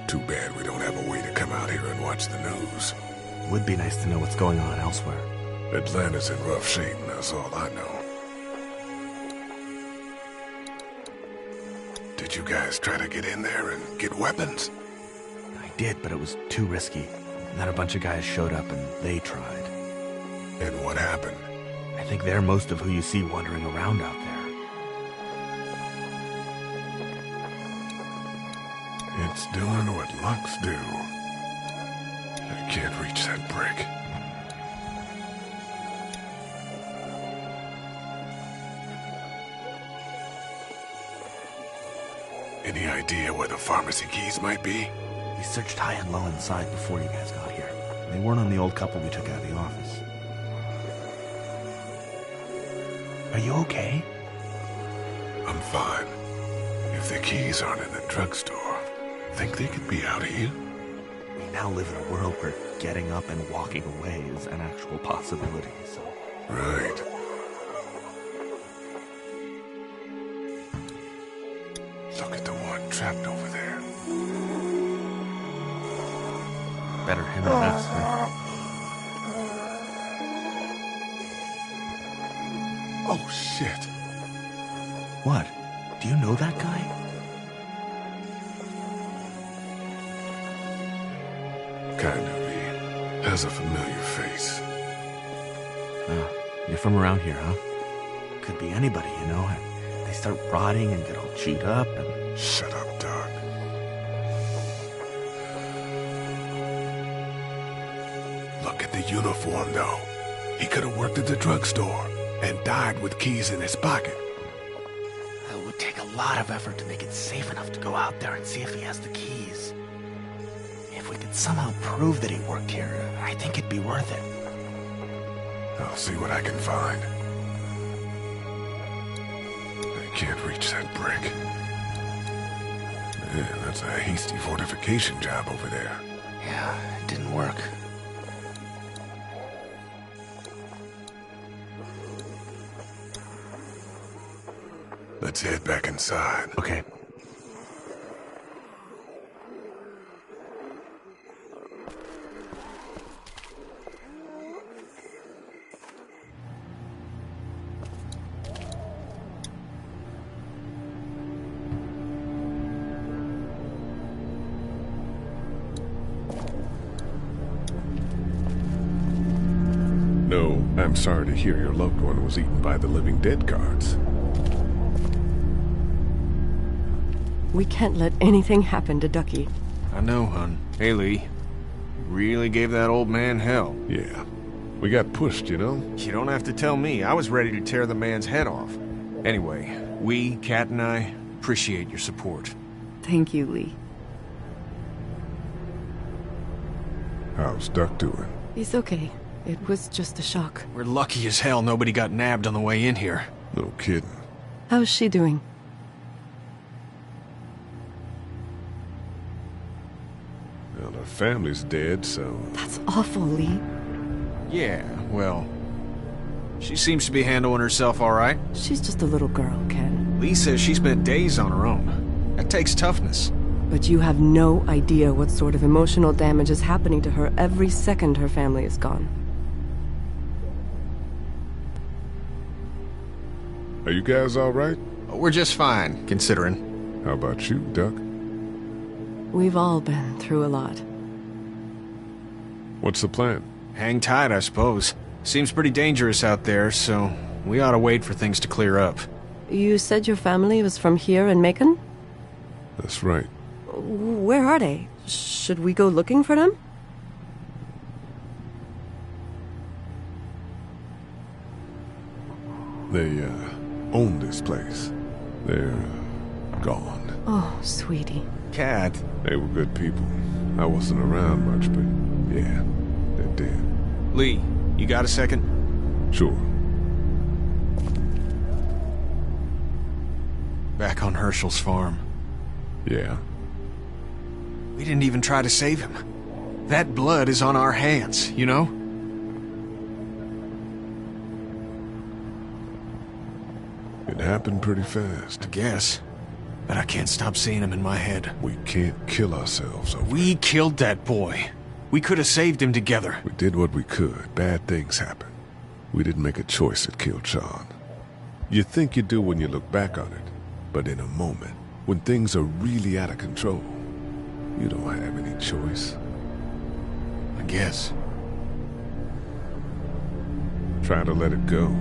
Too bad we don't have a way to come out here and watch the news. Would be nice to know what's going on elsewhere. Atlanta's in rough shape, and that's all I know. Did you guys try to get in there and get weapons? I did, but it was too risky. And then a bunch of guys showed up and they tried. And what happened? I think they're most of who you see wandering around out there. It's doing what locks do. I can't reach that brick. Any idea where the pharmacy keys might be? We searched high and low inside before you guys got here. They weren't on the old couple we took out of the office. Are you okay? I'm fine. If the keys aren't in the drugstore, think they could be out here? We now live in a world where getting up and walking away is an actual possibility, so... Right. Look at the one trapped over there. Better him than us, huh? Oh, shit. What? Do you know that guy? Kind of. He has a familiar face. Oh, you're from around here, huh? Could be anybody, you know. They start rotting and get all chewed up and... Shut up, Doc. Look at the uniform, though. He could have worked at the drugstore and died with keys in his pocket. It would take a lot of effort to make it safe enough to go out there and see if he has the keys. If we could somehow prove that he worked here, I think it'd be worth it. I'll see what I can find. I can't reach that brick. Man, that's a hasty fortification job over there. Yeah, it didn't work. Let's head back inside. Okay. No, I'm sorry to hear your loved one was eaten by the living dead guards. We can't let anything happen to Ducky. I know, hun. Hey, Lee. You really gave that old man hell. Yeah. We got pushed, you know? You don't have to tell me. I was ready to tear the man's head off. Anyway, we, Kat and I, appreciate your support. Thank you, Lee. How's Duck doing? He's okay. It was just a shock. We're lucky as hell nobody got nabbed on the way in here. No kidding. How's she doing? Well, her family's dead, so... That's awful, Lee. Yeah, well... She seems to be handling herself all right. She's just a little girl, Ken. Lee says she spent days on her own. That takes toughness. But you have no idea what sort of emotional damage is happening to her every second her family is gone. Are you guys all right? We're just fine, considering. How about you, Duck? We've all been through a lot. What's the plan? Hang tight, I suppose. Seems pretty dangerous out there, so we ought to wait for things to clear up. You said your family was from here in Macon? That's right. Where are they? Should we go looking for them? They, own this place. They're gone. Oh, sweetie. Kat. They were good people. I wasn't around much, but yeah, they're dead. Lee, you got a second? Sure. Back on Herschel's farm. Yeah? We didn't even try to save him. That blood is on our hands, you know? It happened pretty fast. I guess. But I can't stop seeing him in my head. We can't kill ourselves over We killed that boy. We could have saved him together. We did what we could. Bad things happen. We didn't make a choice that killed Sean. You think you do when you look back on it. But in a moment, when things are really out of control, you don't have any choice. I guess. Try to let it go.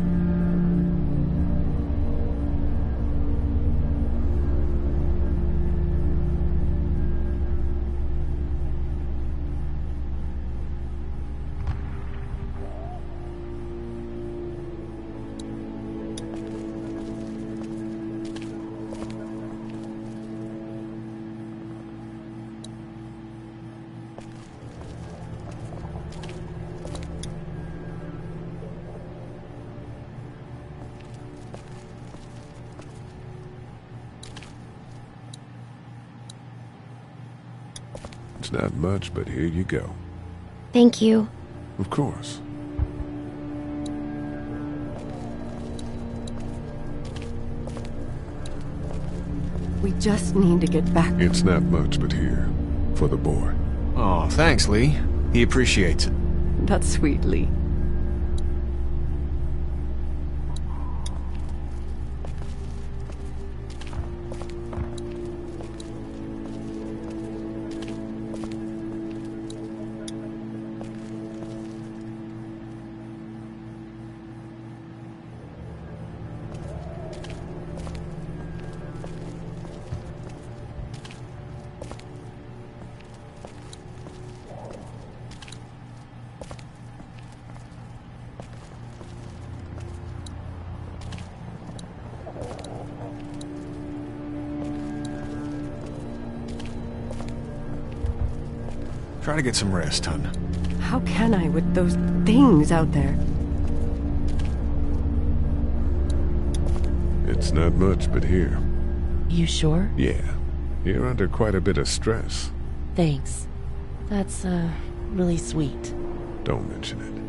It's not much, but here you go. Thank you. Of course. We just need to get back. It's not much, but here. For the boy. Oh, thanks, Lee. He appreciates it. That's sweet, Lee. Try to get some rest, hon. How can I with those things out there? It's not much, but here. You sure? Yeah. You're under quite a bit of stress. Thanks. That's, really sweet. Don't mention it.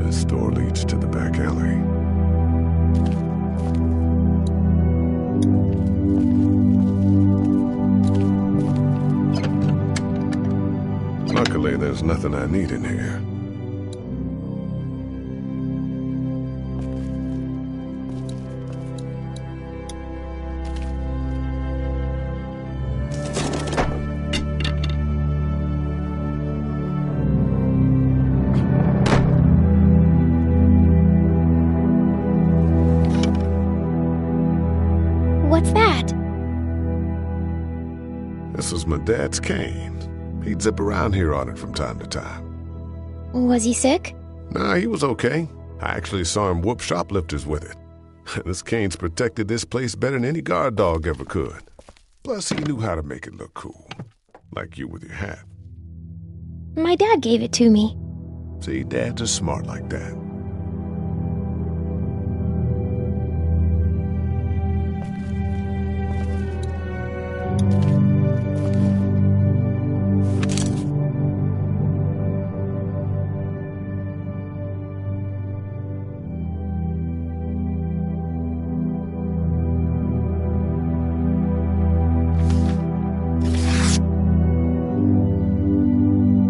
This door leads to the back alley. Luckily, there's nothing I need in here. What's that? This was my dad's cane. He'd zip around here on it from time to time. Was he sick? Nah, he was okay. I actually saw him whoop shoplifters with it. This cane's protected this place better than any guard dog ever could. Plus, he knew how to make it look cool. Like you with your hat. My dad gave it to me. See, dads are smart like that.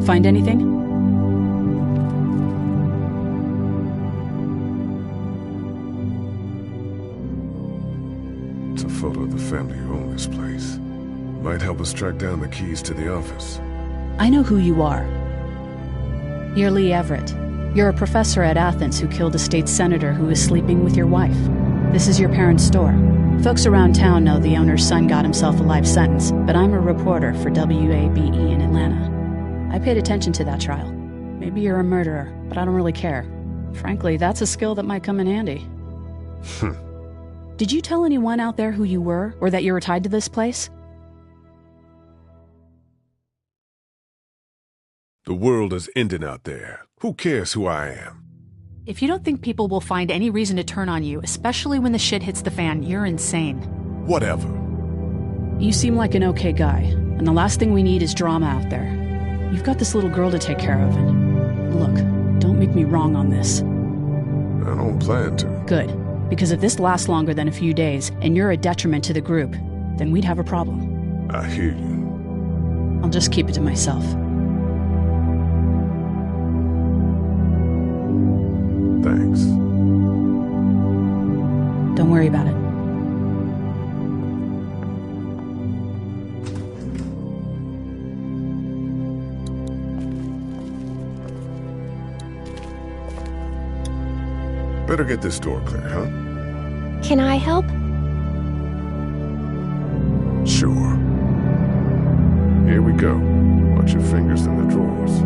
Find anything? It's a photo of the family who own this place. Might help us track down the keys to the office. I know who you are. You're Lee Everett. You're a professor at Athens who killed a state senator who was sleeping with your wife. This is your parents' store. Folks around town know the owner's son got himself a life sentence, but I'm a reporter for WABE in Atlanta. I paid attention to that trial. Maybe you're a murderer, but I don't really care. Frankly, that's a skill that might come in handy. Did you tell anyone out there who you were, or that you were tied to this place? The world is ending out there. Who cares who I am? If you don't think people will find any reason to turn on you, especially when the shit hits the fan, you're insane. Whatever. You seem like an okay guy, and the last thing we need is drama out there. You've got this little girl to take care of, and look, don't make me wrong on this. I don't plan to. Good, because if this lasts longer than a few days, and you're a detriment to the group, then we'd have a problem. I hear you. I'll just keep it to myself. Thanks. Don't worry about it. Better get this door clear, huh? Can I help? Sure. Here we go. Watch your fingers in the drawers.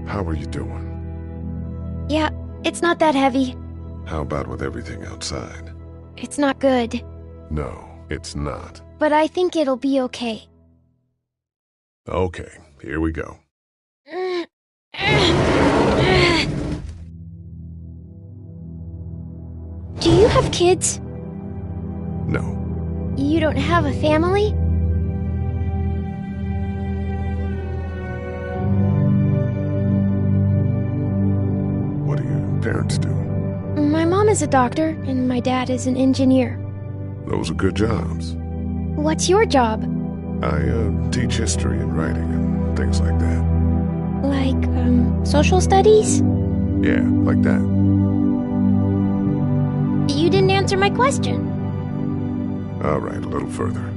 How are you doing? Yeah, it's not that heavy. How about with everything outside? It's not good. No, it's not. But I think it'll be okay. Okay, here we go. Do you have kids? No. You don't have a family? What do your parents do? My mom is a doctor, and my dad is an engineer. Those are good jobs. What's your job? I teach history and writing and things like that. Like, social studies? Yeah, like that. You didn't answer my question. All right, a little further.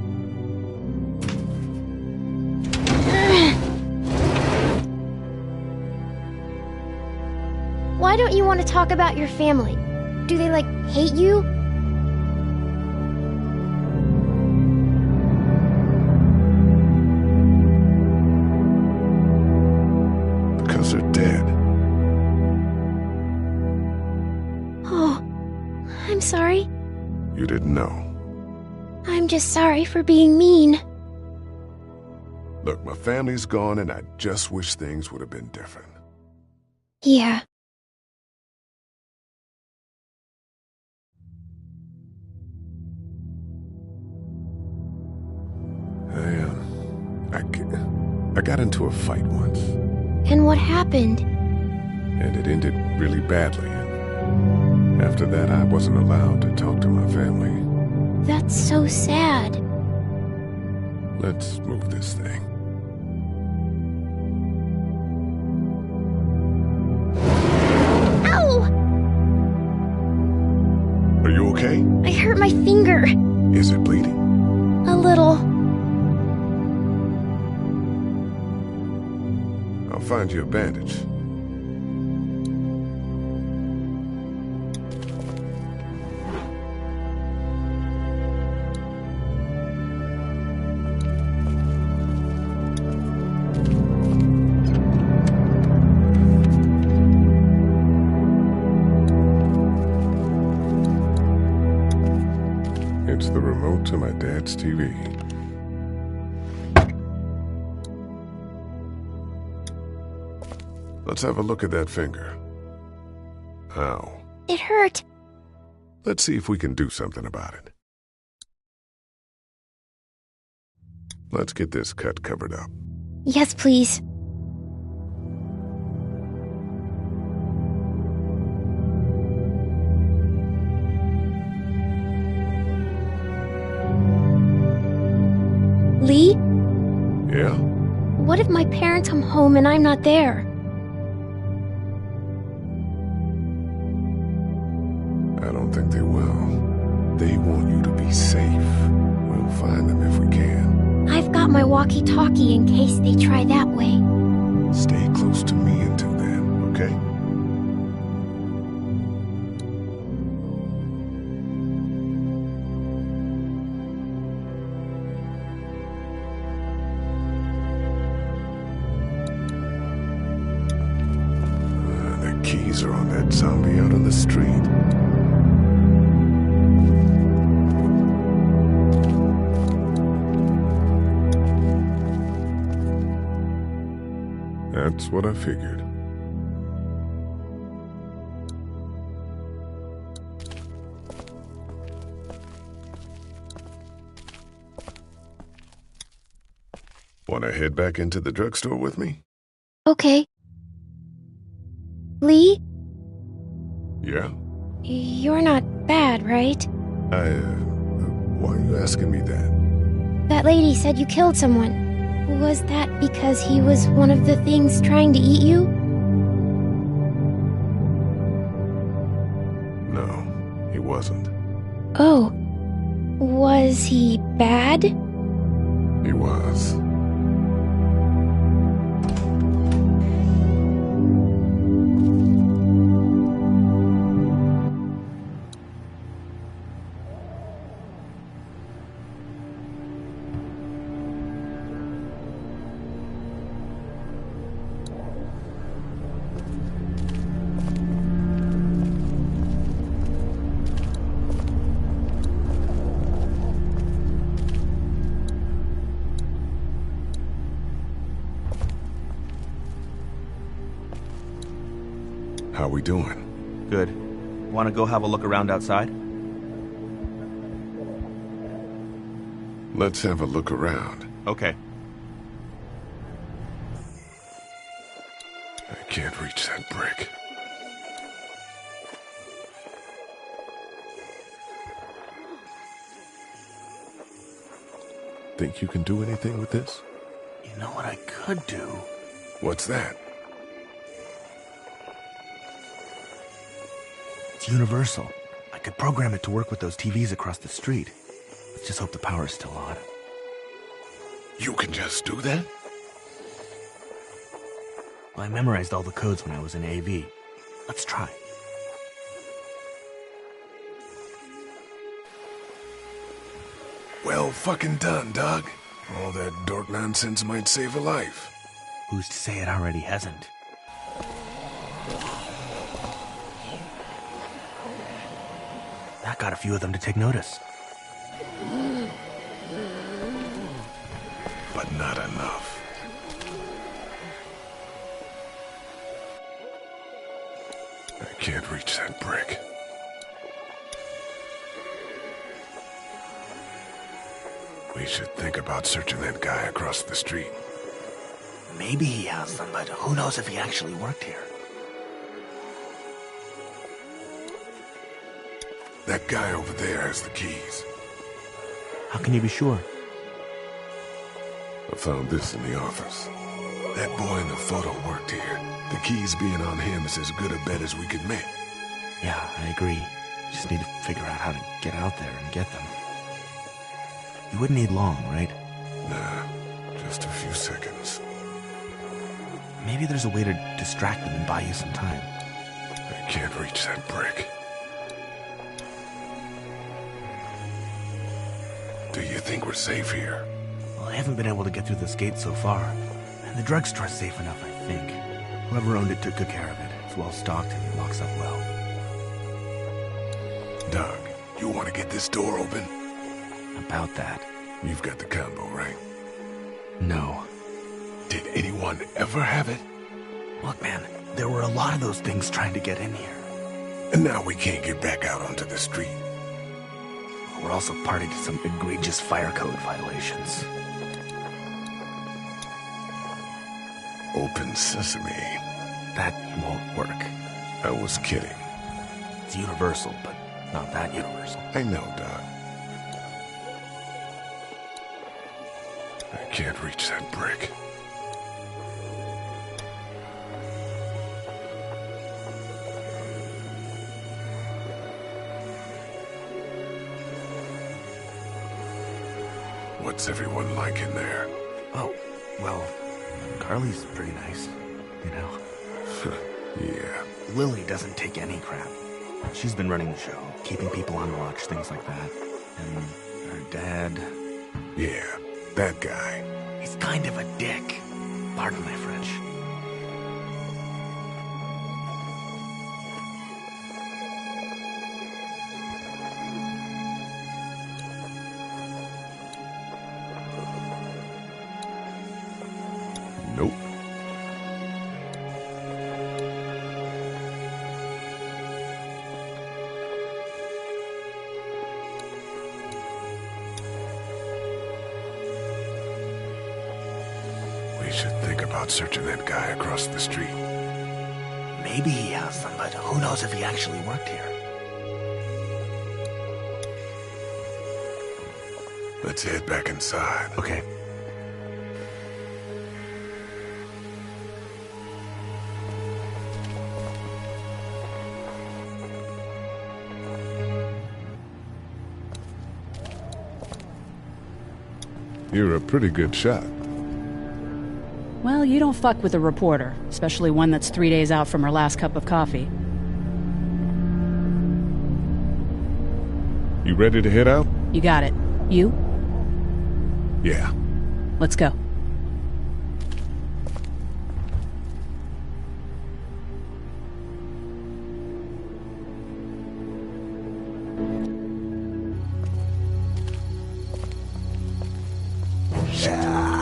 Why don't you want to talk about your family? Do they, like, hate you? Because they're dead. Oh, I'm sorry. You didn't know. I'm just sorry for being mean. Look, my family's gone, and I just wish things would have been different. Yeah. I got into a fight once. And what happened? And it ended really badly. And after that, I wasn't allowed to talk to my family. That's so sad. Let's move this thing. Ow! Are you okay? I hurt my finger. Is it bleeding? A little. I'll find you a bandage. It's the remote to my dad's TV. Let's have a look at that finger. Ow. It hurt. Let's see if we can do something about it. Let's get this cut covered up. Yes, please. Lee? Yeah? What if my parents come home and I'm not there? I don't think they will. They want you to be safe. We'll find them if we can. I've got my walkie-talkie in case they try that way. Stay close to me until then, okay? The keys are on that zombie out on the street. That's what I figured. Want to head back into the drugstore with me? Okay. Lee? Yeah? You're not bad, right? Why are you asking me that? That lady said you killed someone. Was that because he was one of the things trying to eat you? No, he wasn't. Oh. Was he bad? He was. How we doing? Good. Want to go have a look around outside? Let's have a look around. Okay. I can't reach that brick. Think you can do anything with this? You know what I could do? What's that? It's universal. I could program it to work with those TVs across the street. Let's just hope the power's still on. You can just do that? Well, I memorized all the codes when I was in AV. Let's try. Well fucking done, Doug. All that dork nonsense might save a life. Who's to say it already hasn't? That got a few of them to take notice. But not enough. I can't reach that brick. We should think about searching that guy across the street. Maybe he has them, but who knows if he actually worked here. That guy over there has the keys. How can you be sure? I found this in the office. That boy in the photo worked here. The keys being on him is as good a bet as we could make. Yeah, I agree. Just need to figure out how to get out there and get them. You wouldn't need long, right? Nah, just a few seconds. Maybe there's a way to distract them and buy you some time. I can't reach that brick. Do you think we're safe here? Well, I haven't been able to get through this gate so far. And the drugstore's safe enough, I think. Whoever owned it took good care of it. It's well stocked and it locks up well. Doug, you want to get this door open? About that. You've got the combo, right? No. Did anyone ever have it? Look, man, there were a lot of those things trying to get in here. And now we can't get back out onto the street. We're also party to some egregious fire code violations. Open sesame. That won't work. I was kidding. It's universal, but not that universal. I know, Doc. I can't reach that brick. What's everyone like in there? Oh, well, Carly's pretty nice, you know. Yeah. Lily doesn't take any crap. She's been running the show, keeping people on watch, things like that. And her dad... Yeah, that guy. He's kind of a dick. Pardon my French. Nope. We should think about searching that guy across the street. Maybe he has them, but who knows if he actually worked here. Let's head back inside. Okay. You're a pretty good shot. Well, you don't fuck with a reporter, especially one that's 3 days out from her last cup of coffee. You ready to head out? You got it. You? Yeah. Let's go.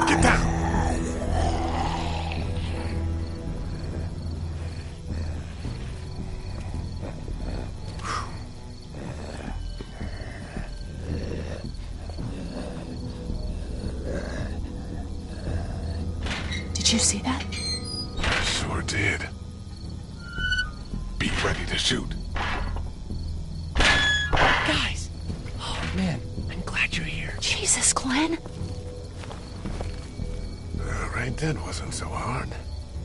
Get down! Did you see that? Sure did. Be ready to shoot. Guys! Oh, man, I'm glad you're here. Jesus, Glenn! Right then wasn't so hard.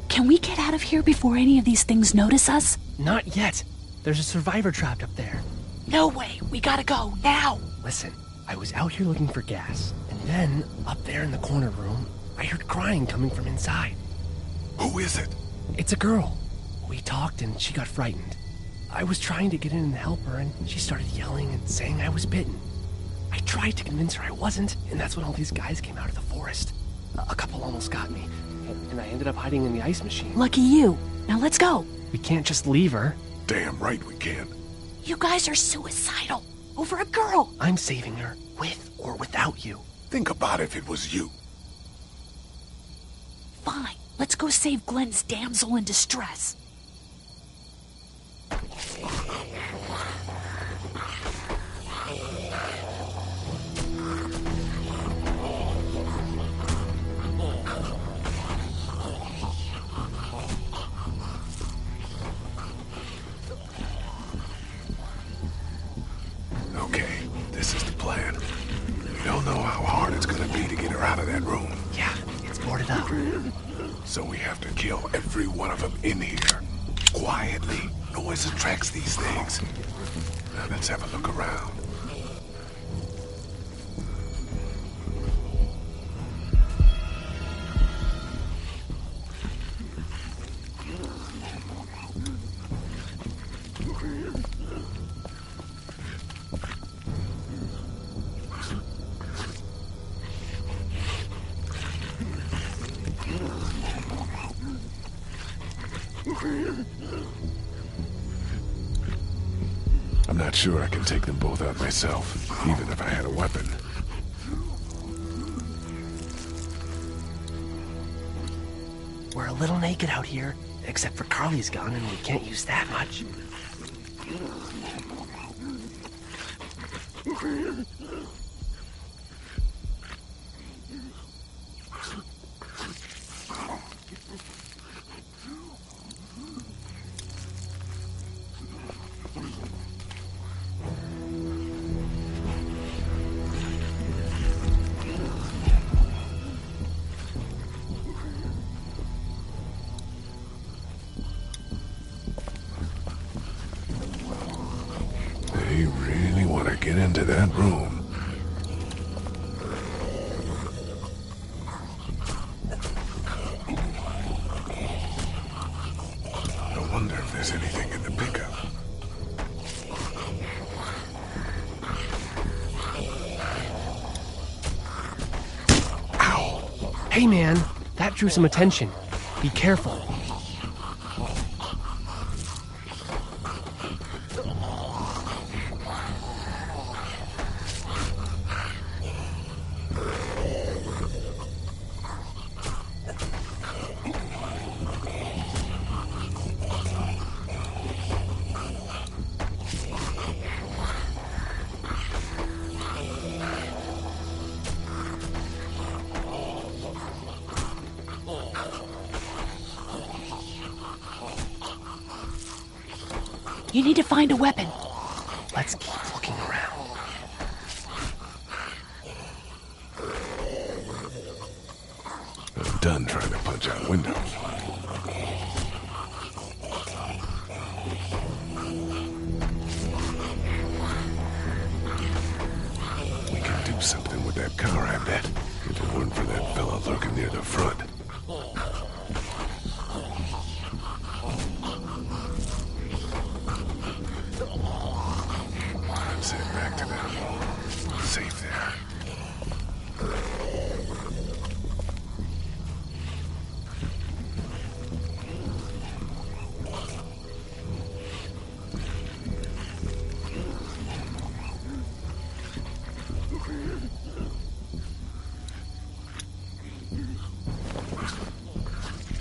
Can we get out of here before any of these things notice us? Not yet. There's a survivor trapped up there. No way! We gotta go, now! Listen, I was out here looking for gas, and then, up there in the corner room, I heard crying coming from inside. Who is it? It's a girl. We talked and she got frightened. I was trying to get in and help her, and she started yelling and saying I was bitten. I tried to convince her I wasn't, and that's when all these guys came out of the forest. A couple almost got me, and I ended up hiding in the ice machine. Lucky you. Now let's go. We can't just leave her. Damn right we can. You guys are suicidal. Over a girl. I'm saving her, with or without you. Think about if it was you. Fine. Let's go save Glenn's damsel in distress. Okay, this is the plan. We don't know how hard it's gonna be to get her out of that room. Yeah, it's boarded up. So we have to kill every one of them in here. Quietly. Noise attracts these things. Now let's have a look around. I'm not sure I can take them both out myself, even if I had a weapon. We're a little naked out here, except for Carly's gun, and we can't use that much. They really want to get into that room. I wonder if there's anything in the pickup. Ow! Hey man, that drew some attention. Be careful. You need to find a weapon. Let's keep looking around. I'm done trying to punch out windows. We can do something with that car, I bet. If it weren't for that fella lurking near the front. Let's head back to them. Safe there.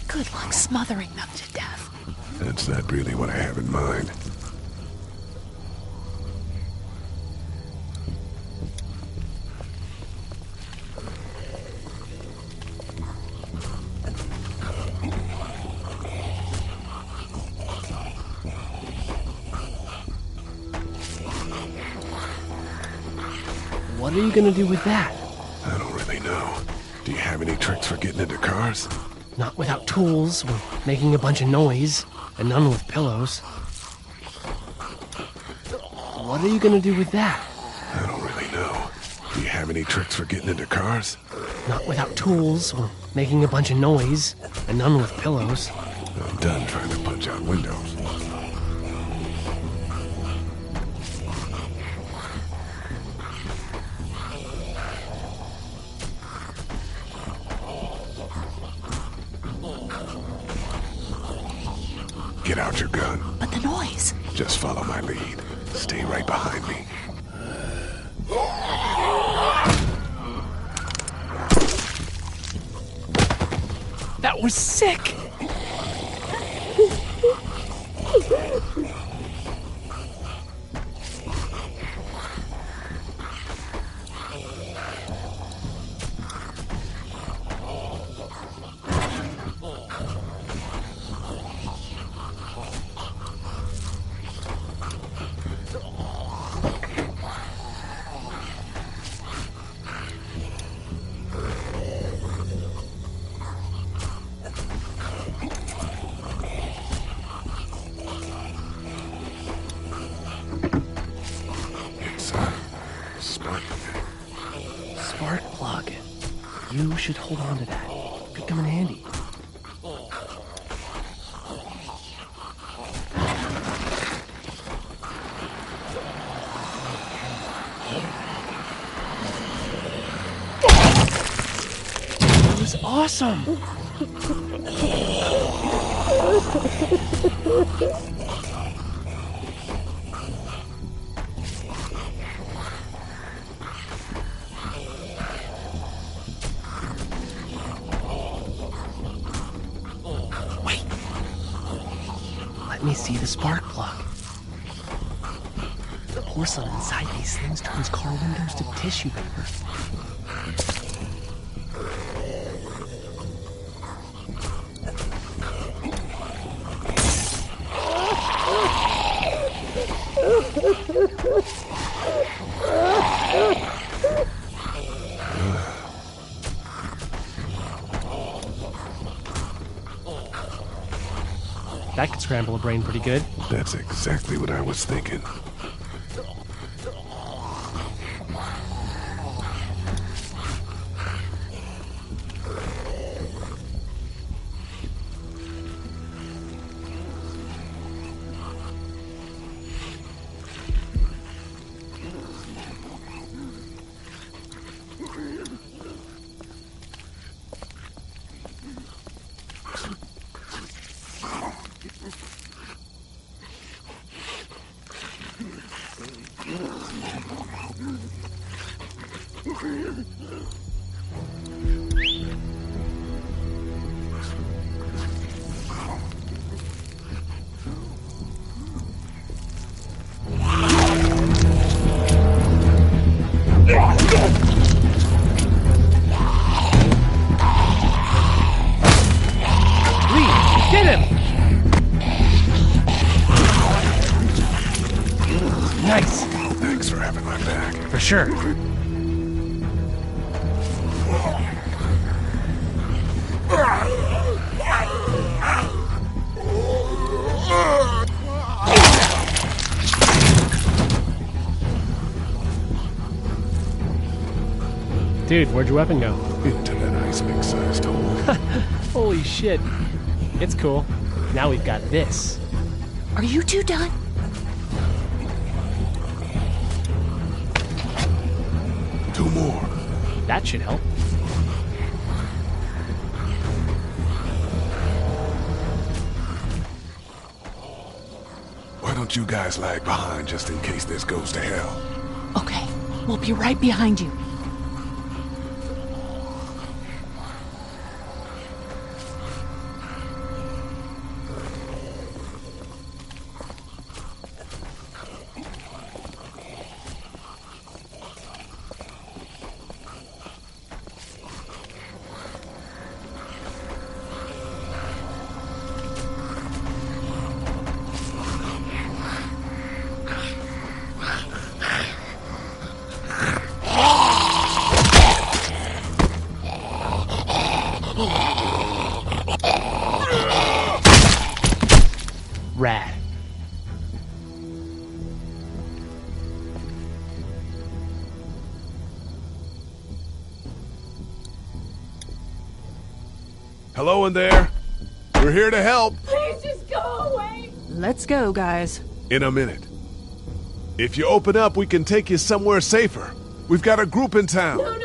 Good luck smothering them to death. That's not really what I have in mind. What are you gonna do with that? I don't really know. Do you have any tricks for getting into cars? Not without tools, or making a bunch of noise, and none with pillows. What are you gonna do with that? I don't really know. Do you have any tricks for getting into cars? Not without tools, or making a bunch of noise, and none with pillows. I'm done trying to punch out windows. Get out your gun. But the noise. Just follow my lead. Stay right behind me. That was sick! Spark plug. You should hold on to that. Could come in handy. That was awesome! Let me see the spark plug. The porcelain inside these things turns car windows to tissue paper. That could scramble a brain pretty good. That's exactly what I was thinking. Nice. Thanks for having my back. For sure. Dude, where'd your weapon go? Into that ice pick-sized hole. Holy shit. It's cool. Now we've got this. Are you two done? Two more. That should help. Why don't you guys lag behind just in case this goes to hell? Okay, we'll be right behind you. Hello in there. We're here to help. Please just go away. Let's go, guys. In a minute. If you open up, we can take you somewhere safer. We've got a group in town. No,